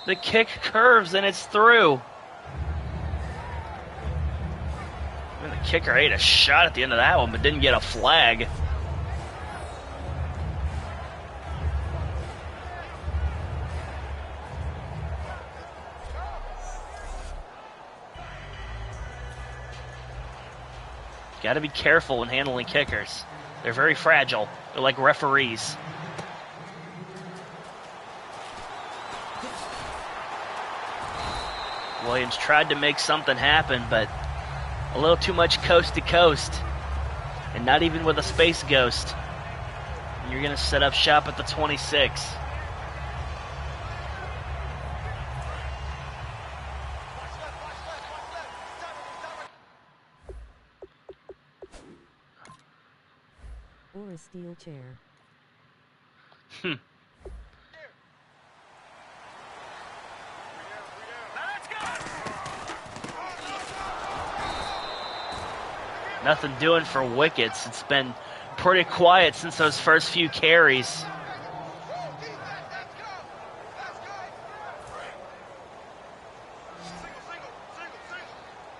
S1: The kick curves and it's through. And the kicker ate a shot at the end of that one, but didn't get a flag. Got to be careful when handling kickers. They're very fragile. They're like referees. Williams tried to make something happen, but a little too much coast to coast. And not even with a space ghost. And you're going to set up shop at the 26.
S2: Or a steel chair.
S1: Nothing doing for wickets. It's been pretty quiet since those first few carries.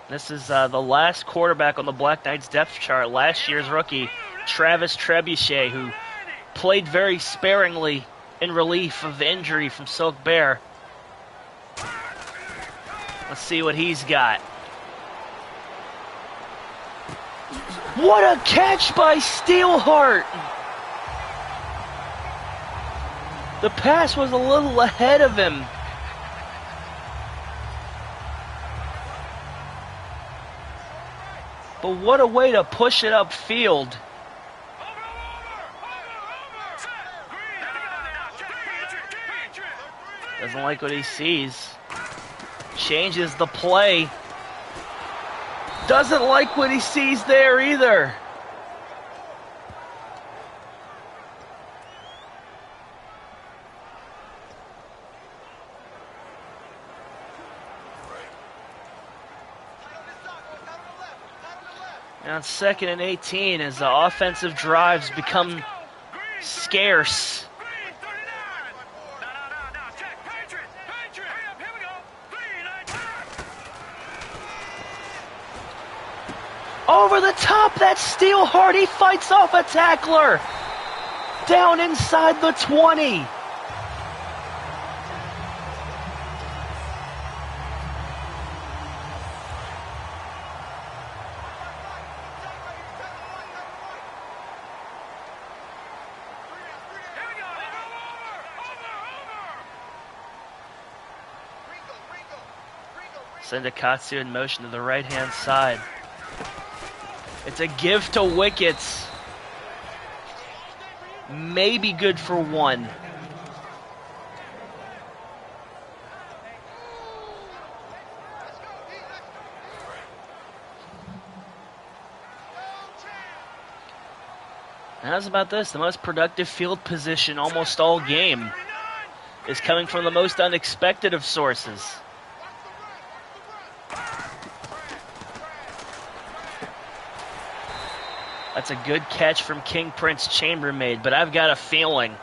S1: This is the last quarterback on the Black Knights depth chart. Last year's rookie, Travis Trebuchet, who played very sparingly in relief of injury from Silk Bear. Let's see what he's got. What a catch by Steelheart! The pass was a little ahead of him. But what a way to push it upfield. Doesn't like what he sees. Changes the play. Doesn't like what he sees there either. Now it's 2nd and 18 as the offensive drives become scarce. Over the top, that's Steelheart. He fights off a tackler. Down inside the 20. Sendikatsu in motion to the right-hand side. It's a give to wickets. Maybe good for one. And how's about this? The most productive field position almost all game is coming from the most unexpected of sources. That's a good catch from King Prince Chambermaid, but I've got a feeling.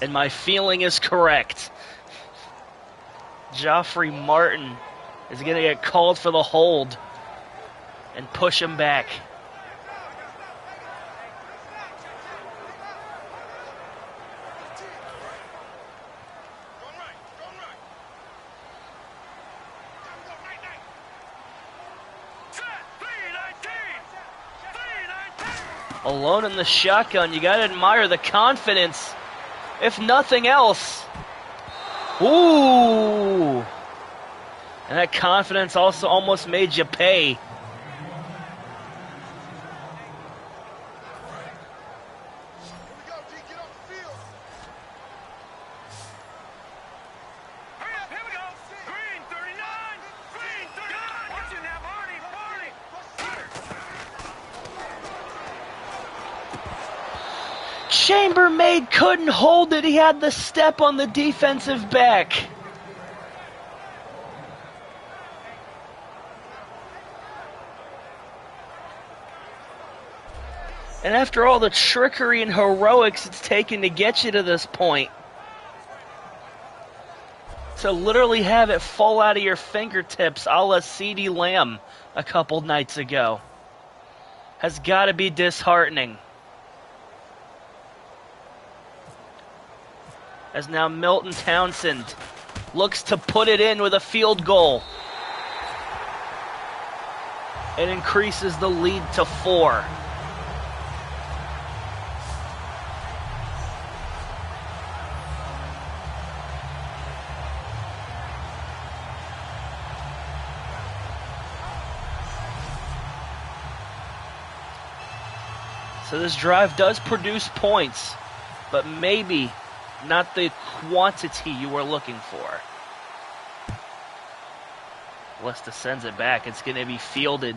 S1: And my feeling is correct. Joffrey Martin is going to get called for the hold and push him back. Alone in the shotgun, you got to admire the confidence, if nothing else. Ooh! And that confidence also almost made you pay. Chambermaid couldn't hold it. He had the step on the defensive back. And after all the trickery and heroics it's taken to get you to this point, to literally have it fall out of your fingertips a la CeeDee Lamb a couple nights ago, has got to be disheartening. As now Milton Townsend looks to put it in with a field goal. It increases the lead to 4. So this drive does produce points, but maybe not the quantity you were looking for. Lesta sends it back. It's going to be fielded.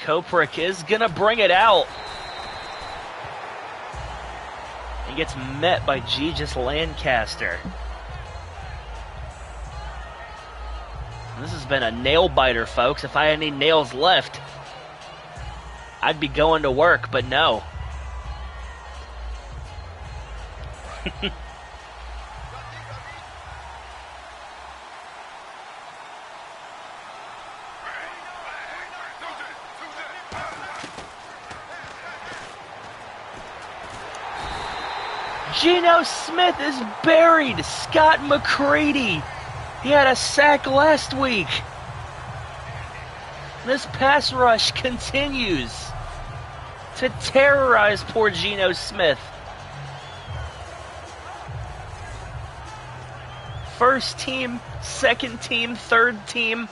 S1: Koprik is going to bring it out. He gets met by Gigis Lancaster. This has been a nail biter, folks. If I had any nails left, I'd be going to work, but no. Geno Smith is buried. Scott McCready. He had a sack last week. This pass rush continues to terrorize poor Geno Smith. First team, second team, third team,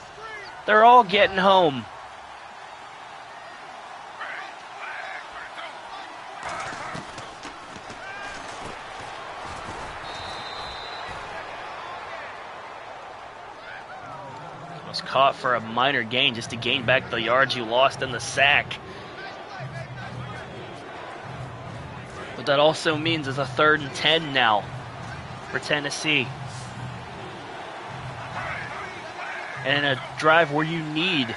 S1: they're all getting home. Was caught for a minor gain just to gain back the yards you lost in the sack. What that also means is a 3rd and 10 now for Tennessee. And in a drive where you need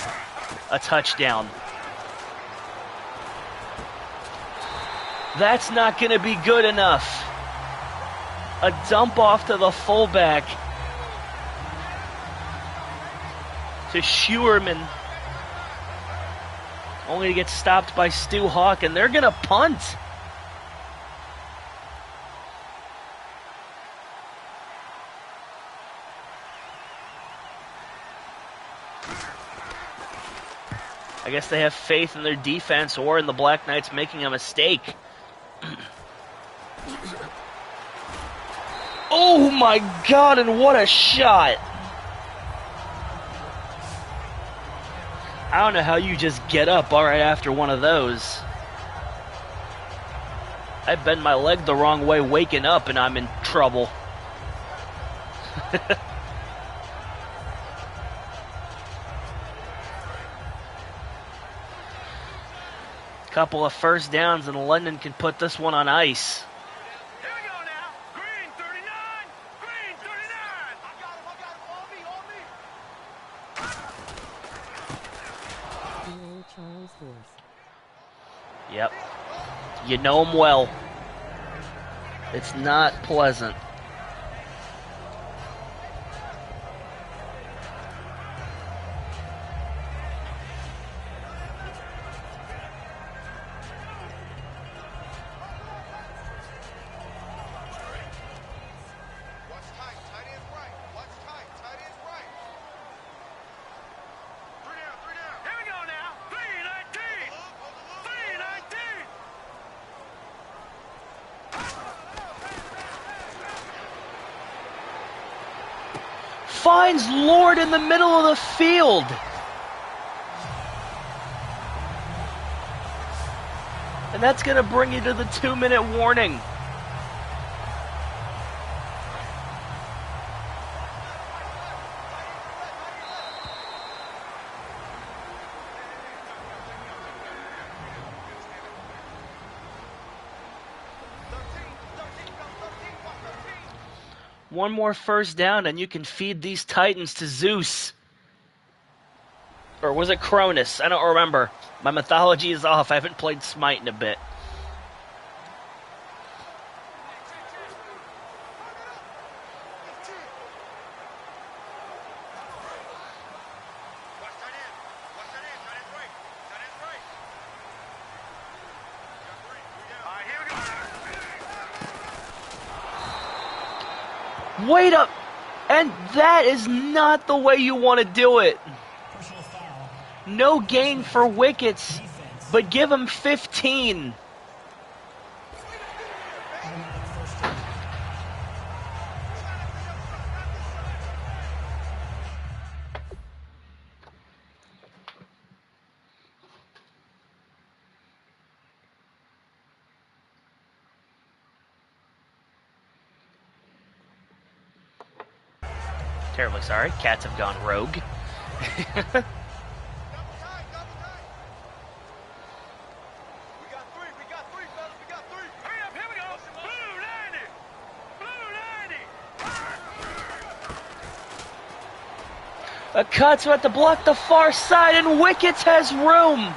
S1: a touchdown. That's not going to be good enough. A dump off to the fullback. To Schuerman. Only to get stopped by Stu Hawk, and they're going to punt. I guess they have faith in their defense or in the Black Knights making a mistake. Oh my God, and what a shot! I don't know how you just get up all right after one of those. I bend my leg the wrong way waking up and I'm in trouble. Couple of first downs and London can put this one on ice.
S3: Here we go now. Green 39. Green 39. I got him. On me.
S2: Charles Horse.
S1: Yep. You know him well. It's not pleasant. Finds Lord in the middle of the field. And that's going to bring you to the 2-minute warning. One more first down and you can feed these Titans to Zeus. Or was it Cronus? I don't remember. My mythology is off. I haven't played Smite in a bit. Wait up! And that is not the way you want to do it. No gain for wickets, but give him 15. Terribly sorry. Cats have gone rogue. Akatsu had to block the far side, and Wickets has room.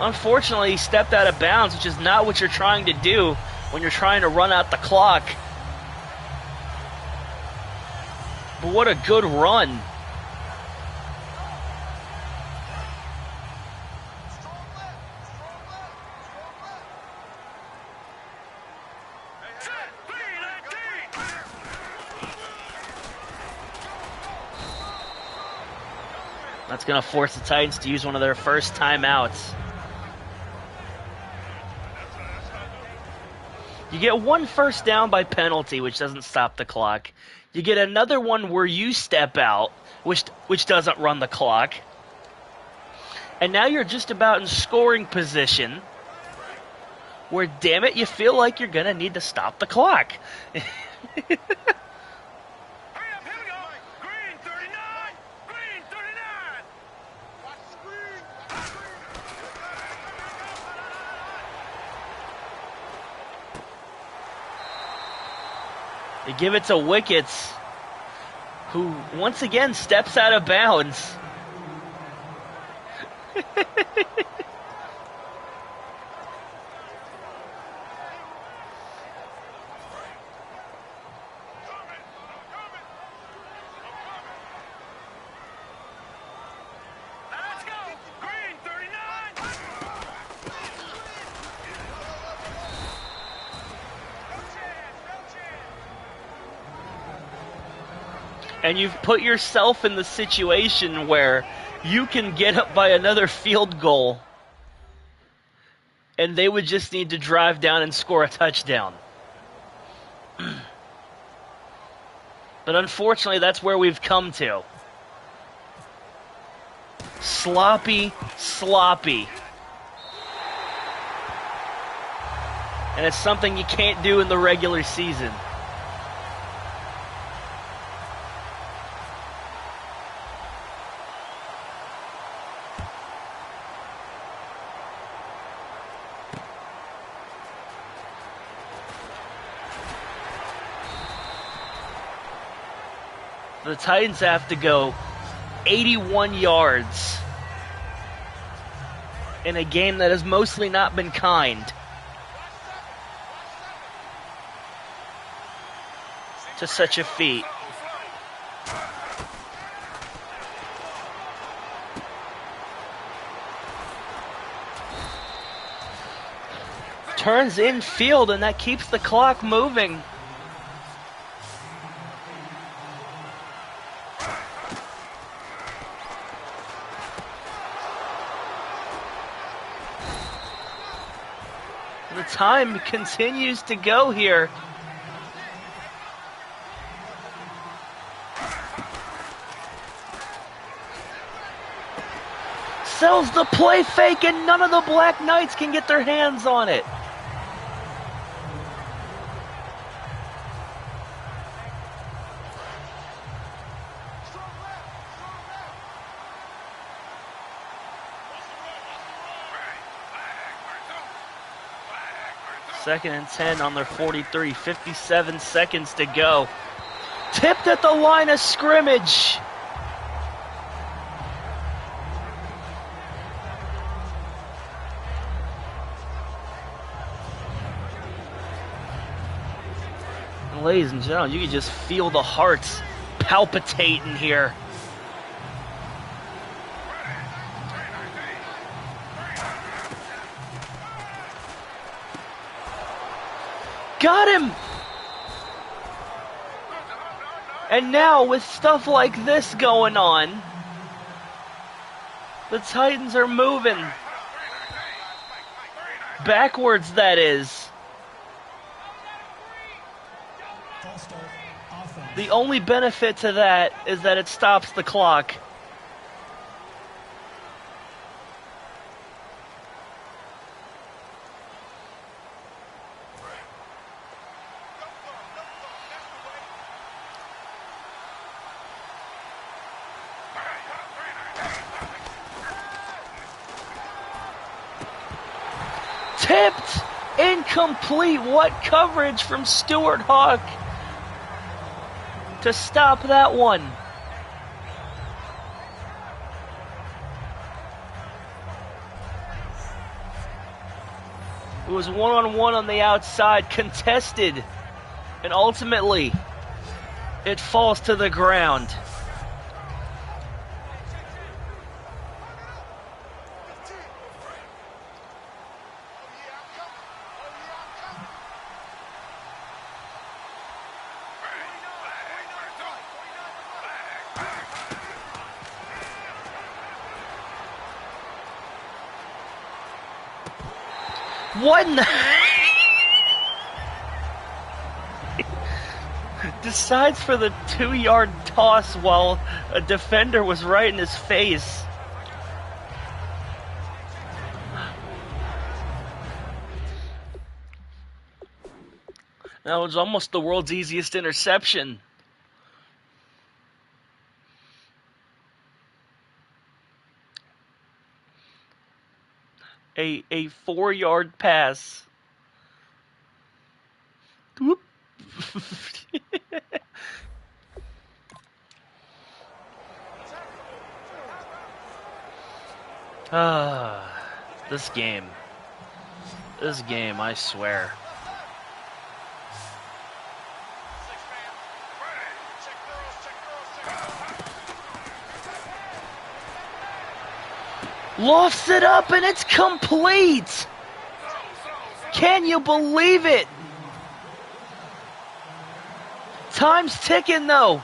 S1: Unfortunately, he stepped out of bounds, which is not what you're trying to do when you're trying to run out the clock. But what a good run. That's going to force the Titans to use one of their first timeouts. You get one first down by penalty, which doesn't stop the clock. You get another one where you step out, which doesn't run the clock. And now you're just about in scoring position where, damn it, you feel like you're going to need to stop the clock. They give it to Wickets, who once again steps out of bounds. And you've put yourself in the situation where you can get up by another field goal and they would just need to drive down and score a touchdown. But unfortunately, that's where we've come to. Sloppy, sloppy. And it's something you can't do in the regular season. The Titans have to go 81 yards in a game that has mostly not been kind to such a feat. Turns in field, and that keeps the clock moving. The time continues to go here. Sells the play fake, and none of the Black Knights can get their hands on it. Second and 10 on their 43, 57 seconds to go. Tipped at the line of scrimmage. And ladies and gentlemen, you can just feel the hearts palpitating here. Got him! And now, with stuff like this going on, the Titans are moving. Backwards, that is. The only benefit to that is that it stops the clock. Tipped! Incomplete! What coverage from Stuart Hawk to stop that one. It was one-on-one on the outside, contested, and ultimately it falls to the ground. What in the... Decides for the 2-yard toss while a defender was right in his face. That was almost the world's easiest interception. A 4-yard pass. Whoop. This game, I swear. Lofts it up and it's complete! Can you believe it? Time's ticking though.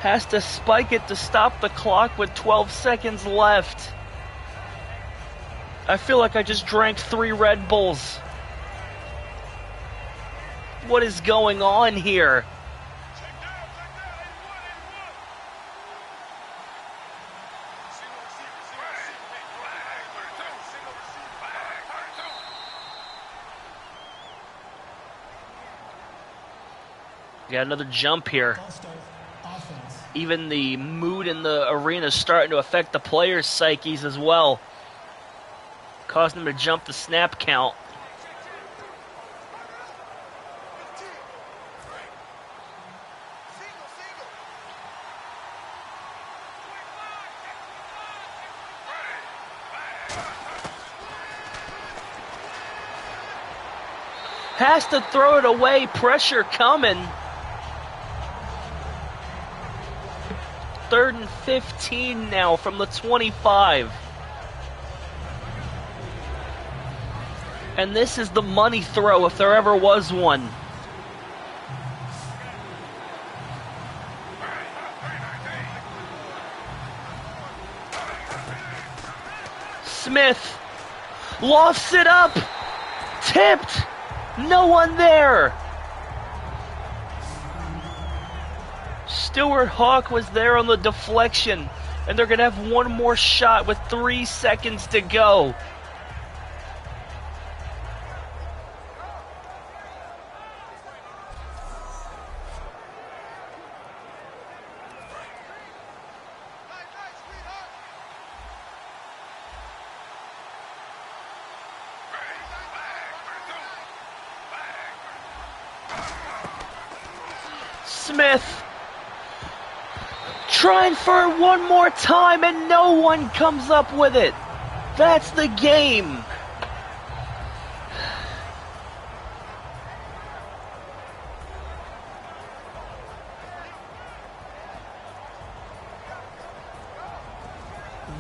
S1: Has to spike it to stop the clock with 12 seconds left. I feel like I just drank 3 Red Bulls. What is going on here? Got another jump here. Even the mood in the arena is starting to affect the players' psyches as well, causing them to jump the snap count. Has to throw it away. Pressure coming. 3rd and 15 now from the 25. And this is the money throw if there ever was one. Smith lofts it up. Tipped. No one there. Stuart Hawk was there on the deflection, and they're going to have one more shot with 3 seconds to go. Smith trying for it one more time, and no one comes up with it. That's the game.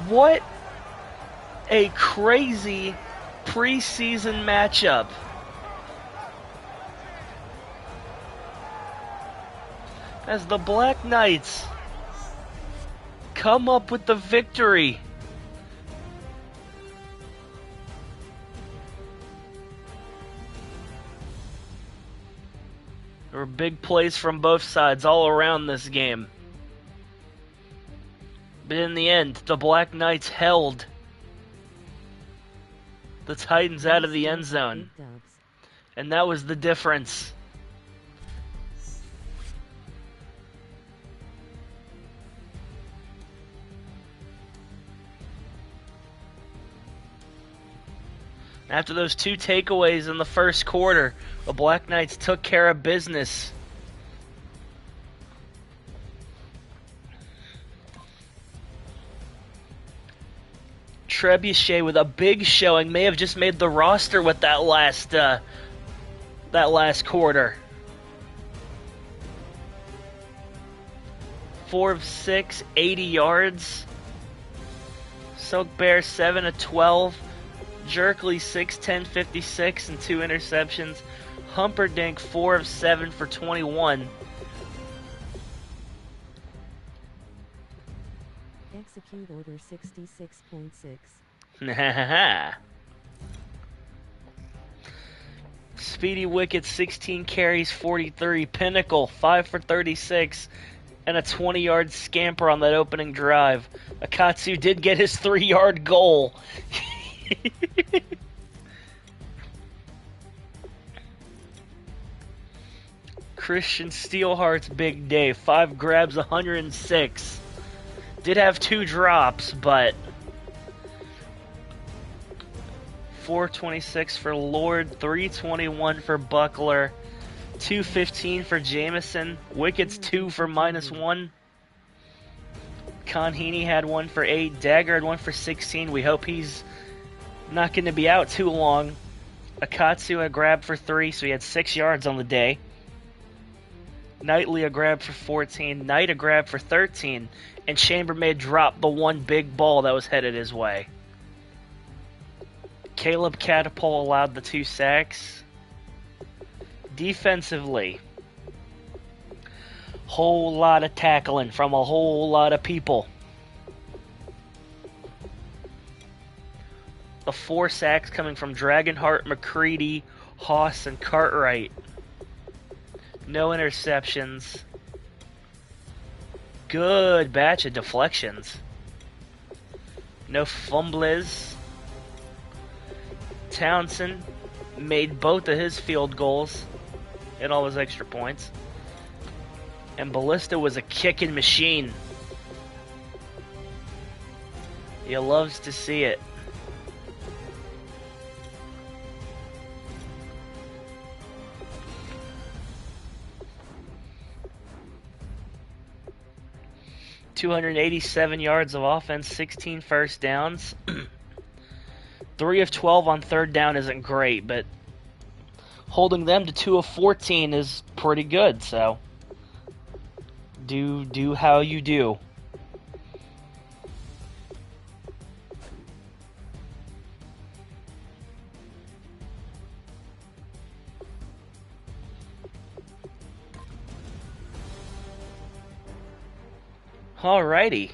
S1: What a crazy preseason matchup. As the Black Knights come up with the victory. There were big plays from both sides all around this game. But in the end, the Black Knights held the Titans out of the end zone. And that was the difference. After those 2 takeaways in the first quarter, the Black Knights took care of business. Trebuchet with a big showing, may have just made the roster with that last quarter. 4 of 6, 80 yards. Silk Bear 7 of 12. Jerkley 6'10", 56 and 2 interceptions. Humperdinck 4 of 7 for 21.
S2: Execute order 66.6.
S1: Speedy Wicket 16 carries, 43. Pinnacle 5 for 36 and a 20-yard scamper on that opening drive. Akatsu did get his 3-yard goal. Christian Steelheart's big day. 5 grabs, 106. Did have 2 drops, but 426 for Lord, 321 for Buckler, 215 for Jameson. Wickets 2 for -1. Conheaney had 1 for 8. Dagger had 1 for 16. We hope he's not going to be out too long. Akatsu a grab for 3, so he had 6 yards on the day. Knightley a grab for 14. Knight a grab for 13. And Chambermaid dropped the 1 big ball that was headed his way. Caleb Catapult allowed the 2 sacks. Defensively, whole lot of tackling from a whole lot of people. The 4 sacks coming from Dragonheart, McCready, Haas, and Cartwright. No interceptions. Good batch of deflections. No fumbles. Townsend made both of his field goals and all his extra points. And Ballista was a kicking machine. He loves to see it. ...287 yards of offense, 16 first downs. 3 of 12 on 3rd down isn't great, but holding them to 2 of 14 is pretty good, so do how you do. Alrighty.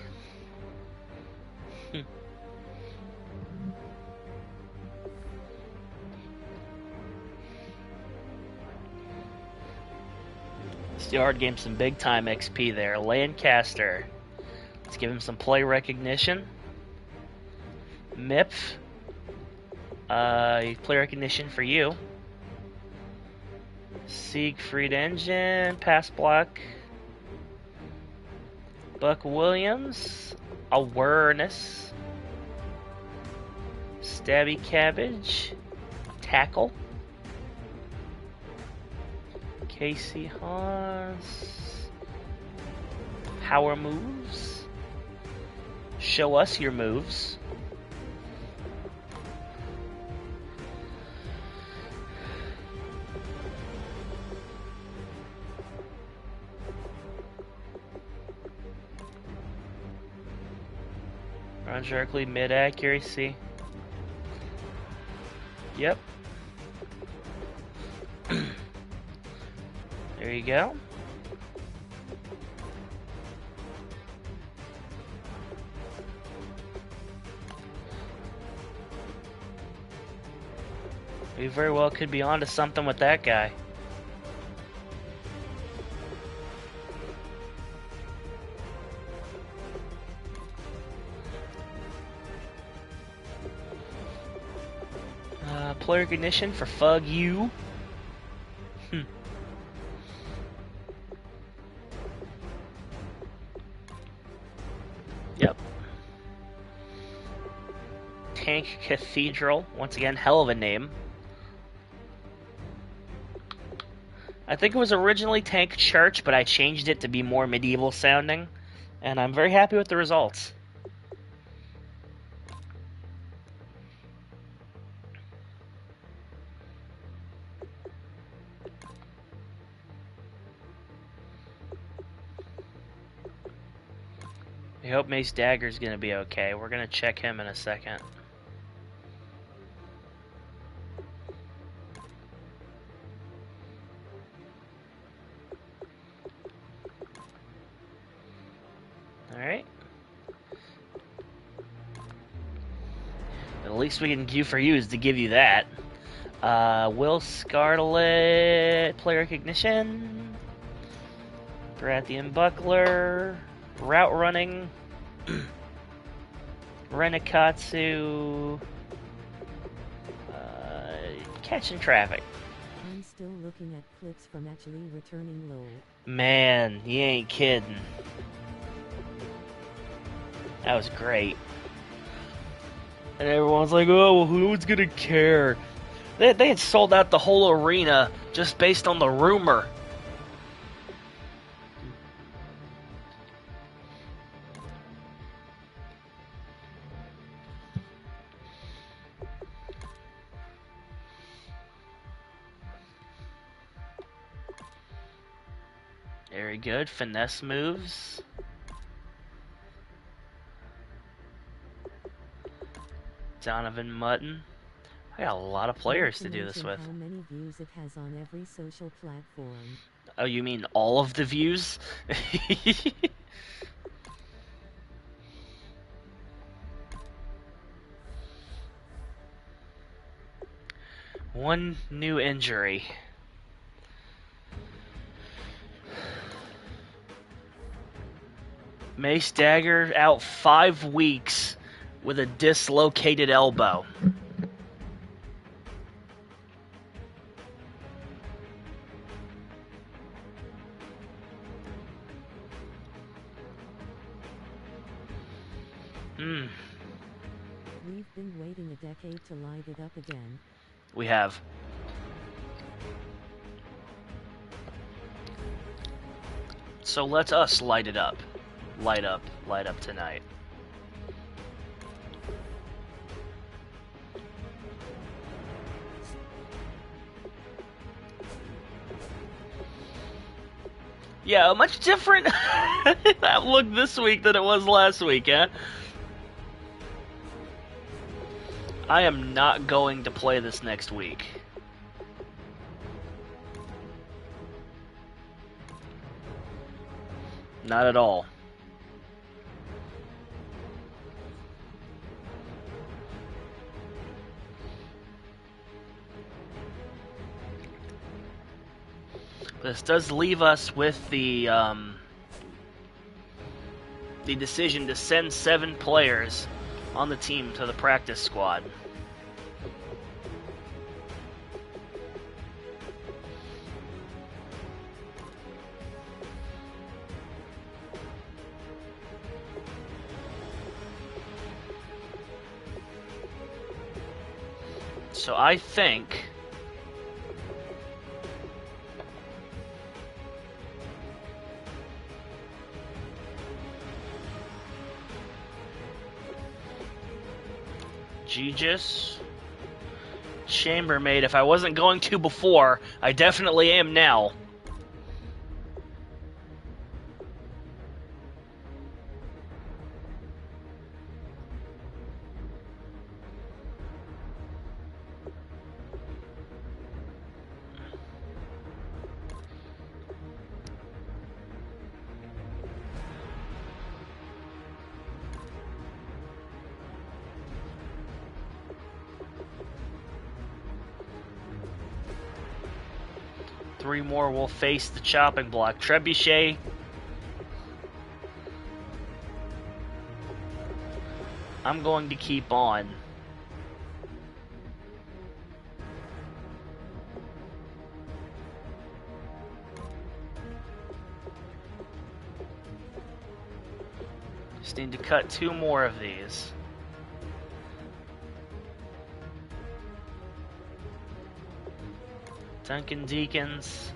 S1: Steelhard gave him some big time XP there. Lancaster. Let's give him some play recognition. Mipf. Play recognition for you. Siegfried Engine. Pass block. Buck Williams. Awareness. Stabby Cabbage. Tackle. Casey Haas. Power moves. Show us your moves. Run directly, mid accuracy. Yep. There you go. We very well could be onto something with that guy. Play recognition for Fug You. Yep. Tank Cathedral. Once again, hell of a name. I think it was originally Tank Church, but I changed it to be more medieval sounding, and I'm very happy with the results. I hope Mace Dagger's gonna be okay. We're gonna check him in a second. Alright. The least we can do for you is to give you that. Will Scarlet, play recognition. Baratheon Buckler. Route running. Renikatsu. Catching traffic.
S2: I'm still looking at clips from actually returning low.
S1: Man, you ain't kidding. That was great. And everyone's like, oh, well, who's gonna care? They had sold out the whole arena just based on the rumor. Very good. Finesse moves. Donovan Mutton. I got a lot of players to do this with.
S2: How many views it has on every social platform.
S1: Oh, you mean all of the views? One new injury. Mace Dagger out 5 weeks with a dislocated elbow.
S2: We've been waiting a decade to light it up again.
S1: We have. So let us light it up. Light up tonight. Yeah, a much different outlook this week than it was last week, eh? I am not going to play this next week. Not at all. This does leave us with the decision to send 7 players on the team to the practice squad. So I think Gigis, Chambermaid. If I wasn't going to before, I definitely am now. Three more will face the chopping block. Trebuchet. I'm going to keep on. Just need to cut 2 more of these. Duncan Deacons.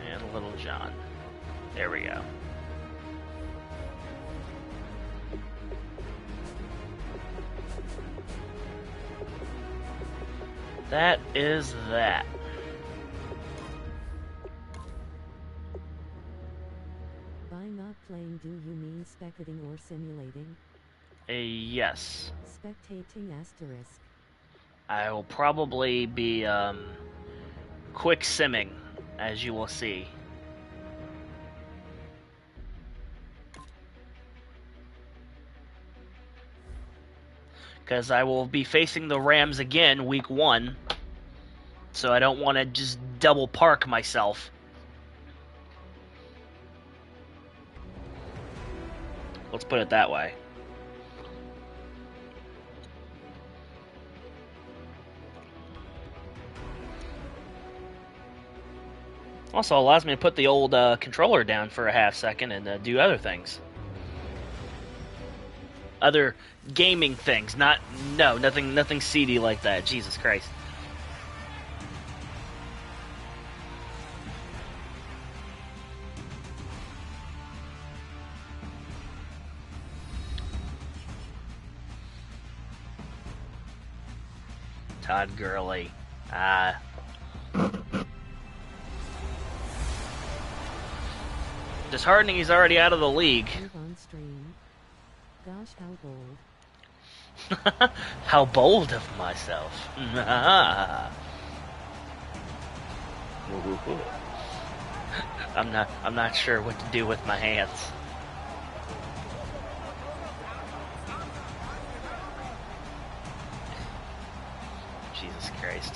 S1: And Little John. There we go. That is that.
S2: By not playing, do you mean spectating or simulating?
S1: Yes.
S2: Spectating asterisk.
S1: I will probably be quick simming, as you will see. Because I will be facing the Rams again week 1, so I don't want to just double park myself. Let's put it that way. Also allows me to put the old controller down for a half second and do other things. Other gaming things, nothing seedy like that. Jesus Christ. Todd Gurley. Disheartening he's already out of the league.
S2: On stream. Gosh, how bold.
S1: How bold of myself. I'm not sure what to do with my hands. Jesus Christ.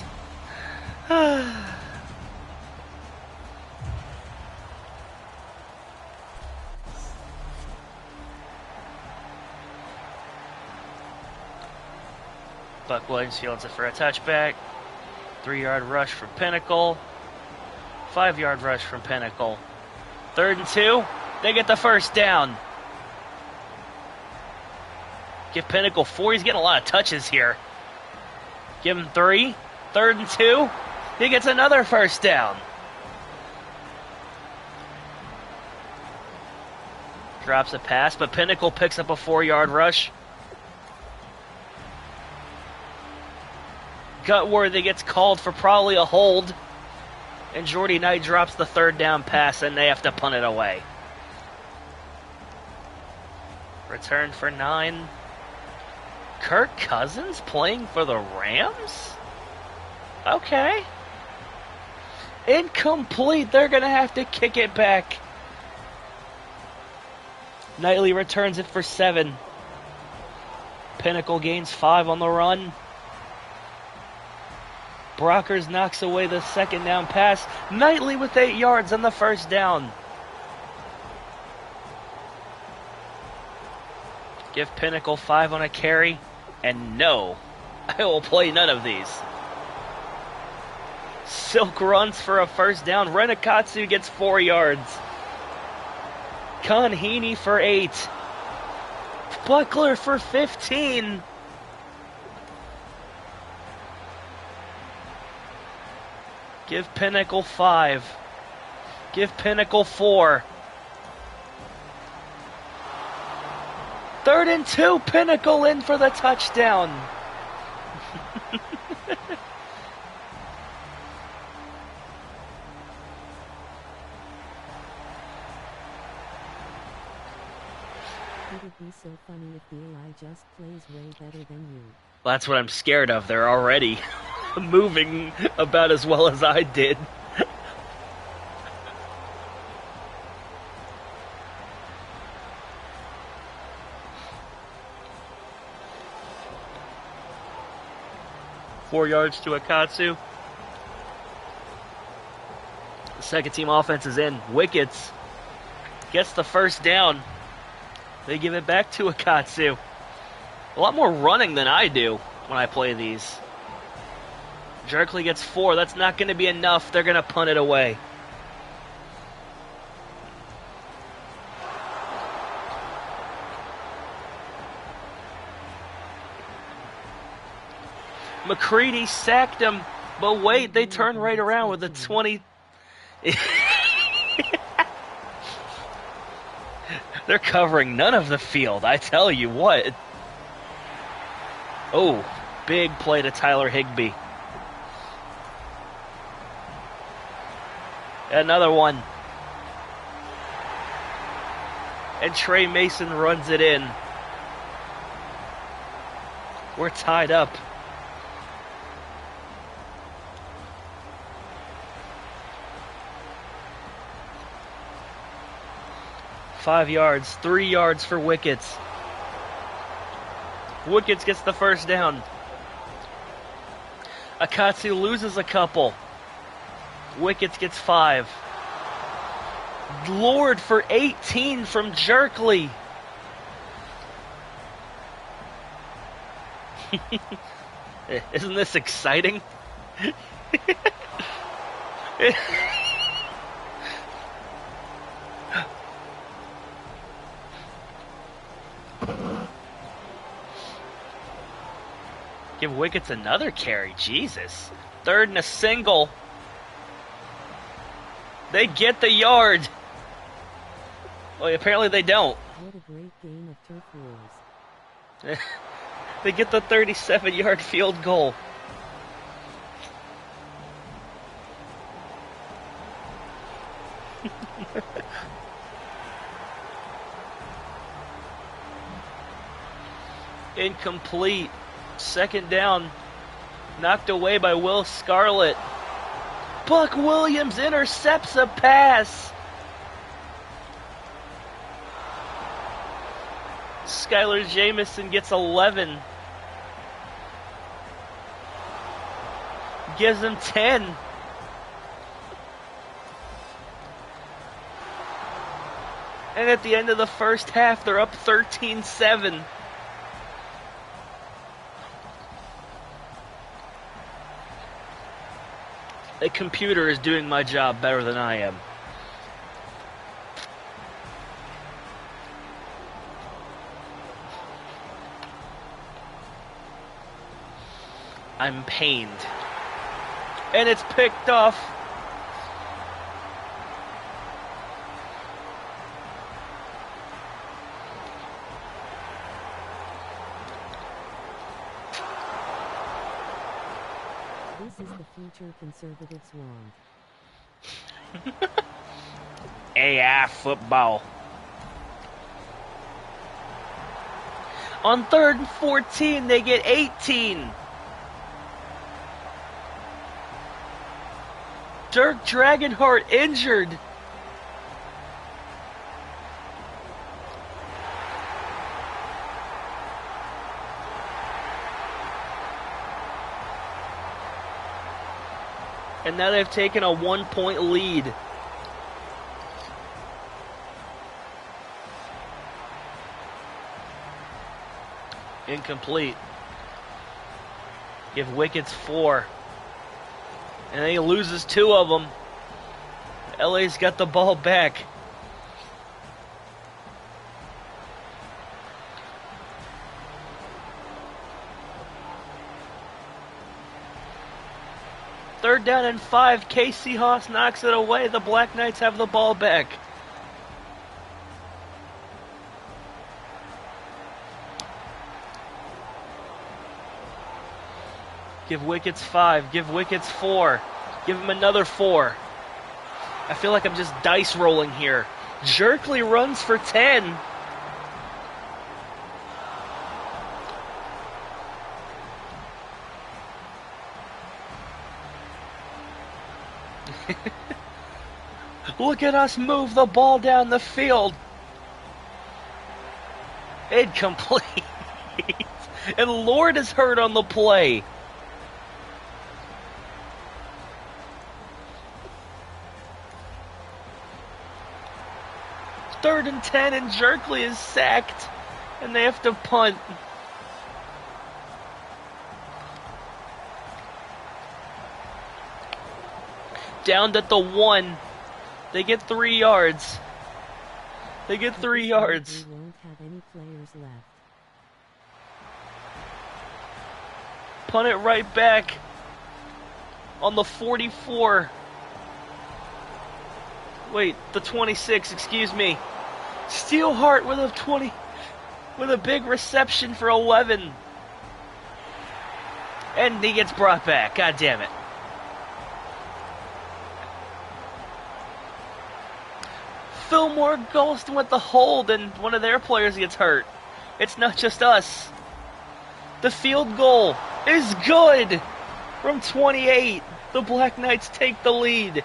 S1: Buck Williams fields it for a touchback. 3-yard rush from Pinnacle. 5-yard rush from Pinnacle. 3rd and 2. They get the first down. Give Pinnacle 4. He's getting a lot of touches here. Give him 3. 3rd and 2. He gets another first down. Drops a pass, but Pinnacle picks up a 4-yard rush. Gutworthy gets called for probably a hold. And Jordy Knight drops the 3rd down pass, and they have to punt it away. Return for 9. Kirk Cousins playing for the Rams? Okay. Incomplete. They're going to have to kick it back. Knightley returns it for 7. Pinnacle gains 5 on the run. Brockers knocks away the 2nd down pass. Knightley with 8 yards on the 1st down. Give Pinnacle 5 on a carry. And no, I will play none of these. Silk runs for a 1st down. Renikatsu gets 4 yards. Conheeney for 8. Buckler for 15. Give Pinnacle 5. Give Pinnacle 4. 3rd and 2. Pinnacle in for the touchdown.
S2: It would be so funny if the AI just plays way better than you.
S1: That's what I'm scared of. They're already moving about as well as I did. Four yards to Akatsu. The 2nd team offense is in. Wickets gets the 1st down. They give it back to Akatsu. A lot more running than I do when I play these. Jerkley gets 4. That's not going to be enough. They're going to punt it away. McCready sacked him, but wait, they turn right around with a 20. They're covering none of the field, I tell you what. Oh, big play to Tyler Higbee. Another one. And Trey Mason runs it in. We're tied up. Five yards, 3 yards for Wickets. Wickets gets the 1st down. Akatsu loses a couple. Wickets gets 5. Lord for 18 from Jerkley. Isn't this exciting? Give Wickets another carry. Jesus. 3rd and a single. They get the yard. Well, apparently they don't.
S2: What a great game of turf wars.
S1: They get the 37-yard field goal. Incomplete. 2nd down. Knocked away by Will Scarlett. Buck Williams intercepts a pass. Skylar Jamison gets 11. Gives him 10. And at the end of the 1st half, they're up 13-7. A computer is doing my job better than I am. I'm pained. And it's picked off.
S2: This is the future conservatives want.
S1: AI football. On 3rd and 14, they get 18. Dirk Dragonheart injured. And now they've taken a 1-point lead. Incomplete. Give Wickets 4. And then he loses 2 of them. LA's got the ball back. Third down and 5. Casey Haas knocks it away. The Black Knights have the ball back. Give Wickets 5. Give Wickets 4. Give him another 4. I feel like I'm just dice rolling here. Jerkley runs for 10. Look at us move the ball down the field. Incomplete. And Lord is hurt on the play. Third and 10, and Jerkley is sacked, and they have to punt. Down at the 1. They get 3 yards. They get 3 yards.
S2: We won't have any players left.
S1: Punt it right back on the 44. Wait, the 26, excuse me. Steelheart with a big reception for 11. And he gets brought back. God damn it. Fillmore Golston with the hold, and one of their players gets hurt. It's not just us. The field goal is good from 28. The Black Knights take the lead.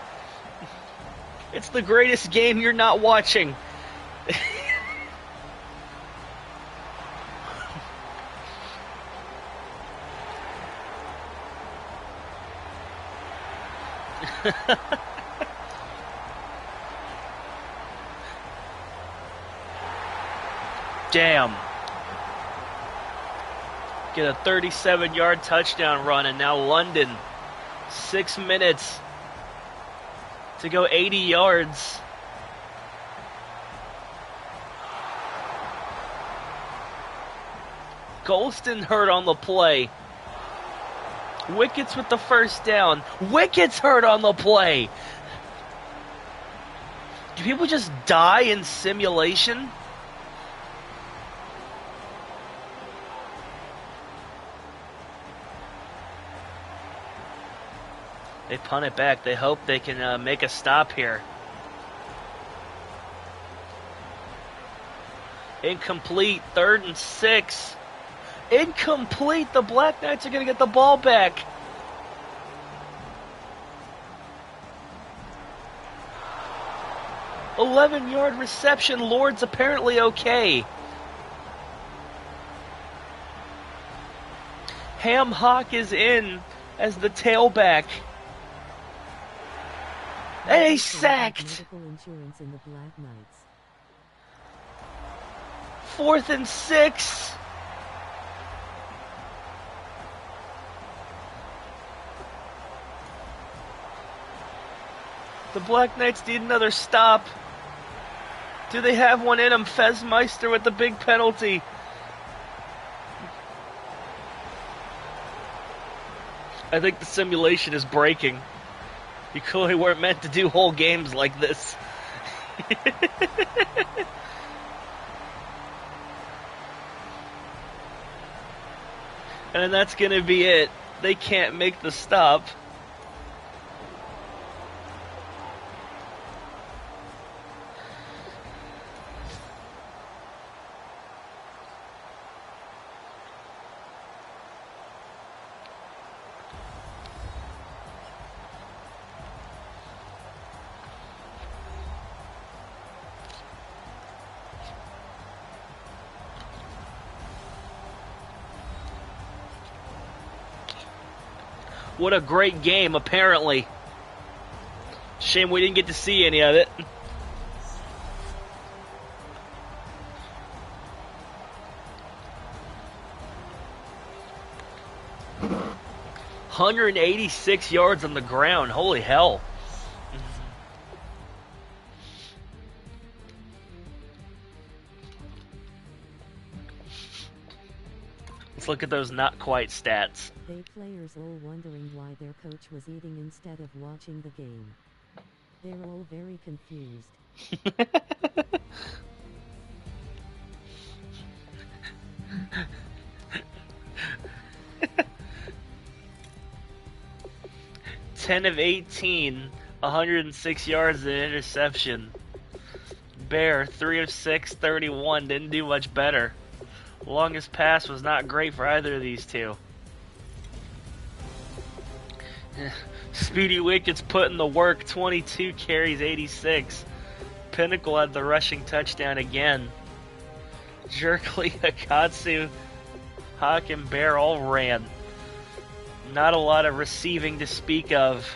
S1: It's the greatest game you're not watching. Damn. Get a 37-yard touchdown run, and now London, 6 minutes to go 80 yards. Golston hurt on the play. Wickets with the first down. Wickets hurt on the play. Do people just die in simulation? They punt it back. They hope they can make a stop here. Incomplete. 3rd and 6. Incomplete. The Black Knights are going to get the ball back. "11-yard reception. Lord's apparently okay. Ham Hock is in as the tailback. And he's sacked.
S2: Medical insurance in the Black Knights.
S1: 4th and 6. The Black Knights need another stop. Do they have one in them? Fezmeister with the big penalty. I think the simulation is breaking. You clearly weren't meant to do whole games like this. And that's gonna be it. They can't make the stop. What a great game, apparently. Shame we didn't get to see any of it. ...186 yards on the ground. Holy hell. Let's look at those not quite stats.
S2: They players all wondering why their coach was eating instead of watching the game. They're all very confused.
S1: Ten of 18, 106 yards and interception. Bear, 3 of 6, 31. Didn't do much better. Longest pass was not great for either of these two. Speedy Wicket's putting the work, 22 carries, 86. Pinnacle had the rushing touchdown again. Jerkley, Akatsu, Hawk, and Bear all ran. Not a lot of receiving to speak of.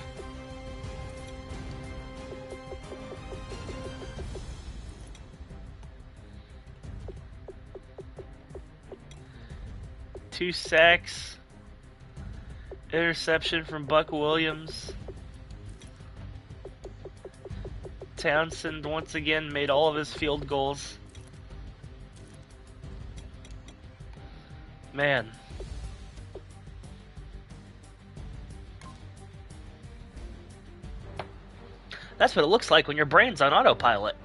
S1: Two sacks. Interception from Buck Williams. Townsend once again made all of his field goals. Man. That's what it looks like when your brain's on autopilot.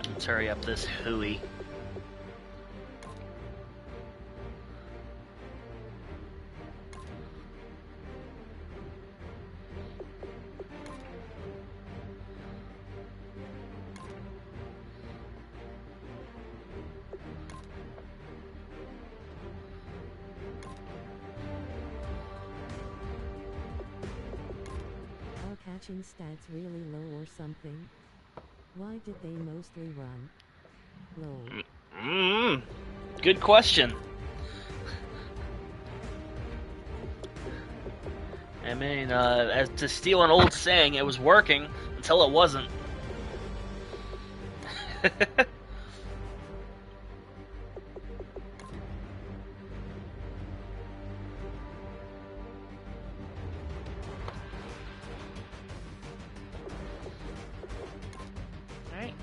S1: Let's hurry up this hooey.
S2: Are catching stats really low or something? Why did they mostly run? Lol.
S1: Good question. I mean, as to steal an old saying, it was working until it wasn't. Alright.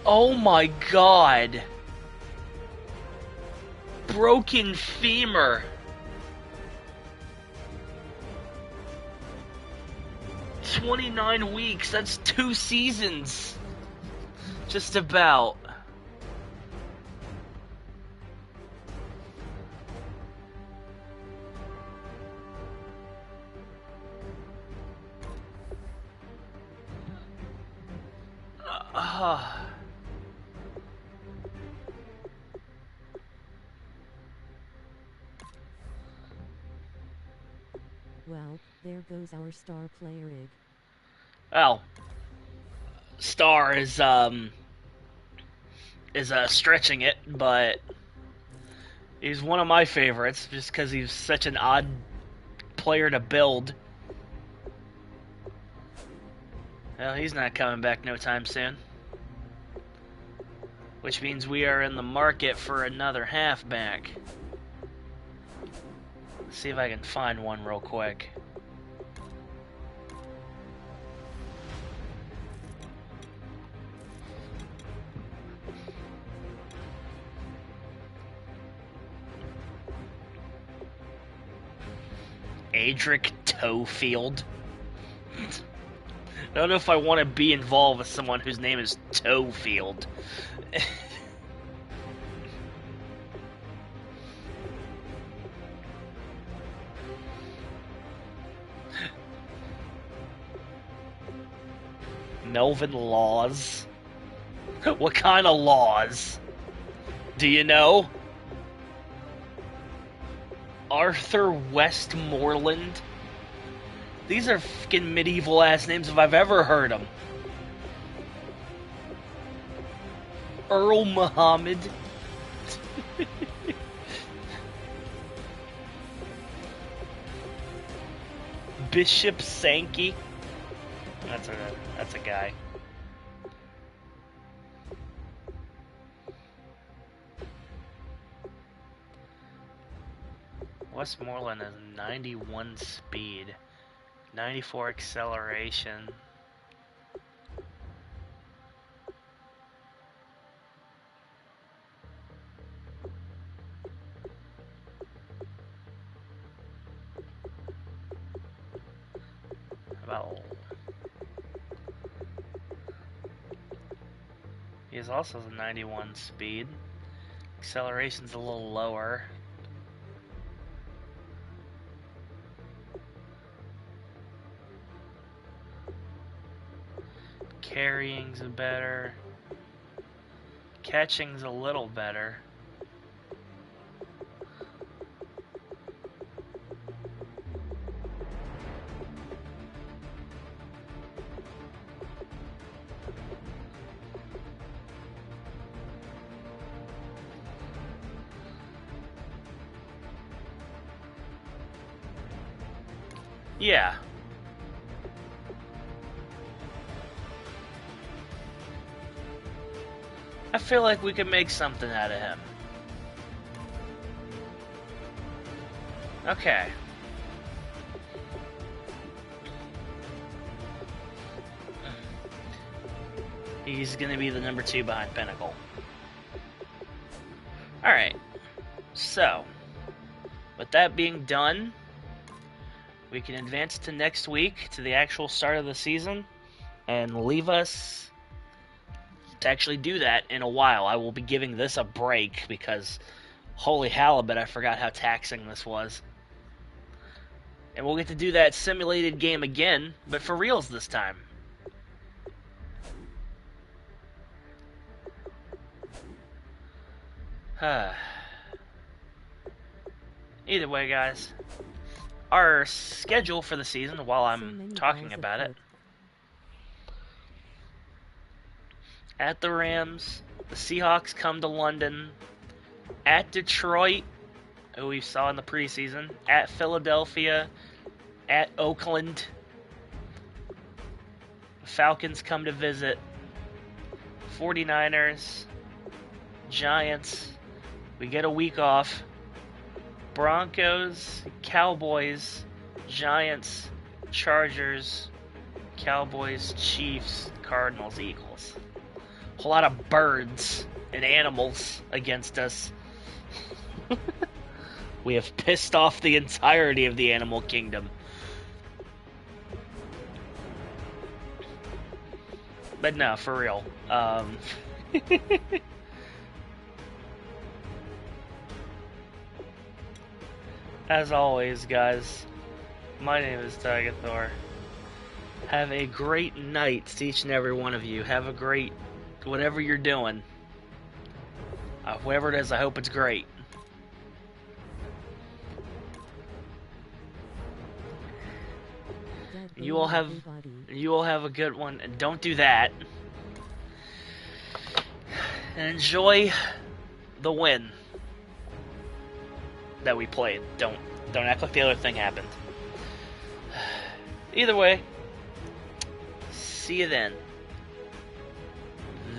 S1: Oh my god. Broken femur. 29 weeks, that's 2 seasons. Just about.
S2: Well, there goes our star player Ig.
S1: Well, Star is stretching it, but he's one of my favorites just because he's such an odd player to build. Well, he's not coming back no time soon. which means we are in the market for another halfback. Let's see if I can find one real quick. Adric Toefield. I don't know if I want to be involved with someone whose name is Toefield. Melvin Laws. What kind of laws? Do you know? Arthur Westmoreland. These are fucking medieval ass names if I've ever heard them. Earl Muhammad. Bishop Sankey. That's a guy. Westmoreland has 91 speed, 94 acceleration. He is also the 91 speed. Acceleration's a little lower. Carrying's better. Catching's a little better. Yeah. I feel like we could make something out of him. Okay. He's gonna be the number 2 behind Pinnacle. Alright. So, with that being done, we can advance to next week, to the actual start of the season, and leave us to actually do that in a while. I will be giving this a break because, holy halibut, I forgot how taxing this was. And we'll get to do that simulated game again, but for reals this time. Either way, guys, our schedule for the season, while I'm talking about it: at the Rams, the Seahawks come to London, at Detroit, who we saw in the preseason, at Philadelphia, at Oakland, the Falcons come to visit, 49ers, Giants, we get a week off, Broncos, Cowboys, Giants, Chargers, Cowboys, Chiefs, Cardinals, Eagles. A whole lot of birds and animals against us. We have pissed off the entirety of the animal kingdom. But no, for real. As always, guys, my name is Tagathor. Have a great night to each and every one of you. Have a great whatever you're doing. Whatever it is, I hope it's great. You all have a good one, and don't do that. And enjoy the win that we played. Don't act like the other thing happened. Either way, see you then.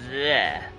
S1: There.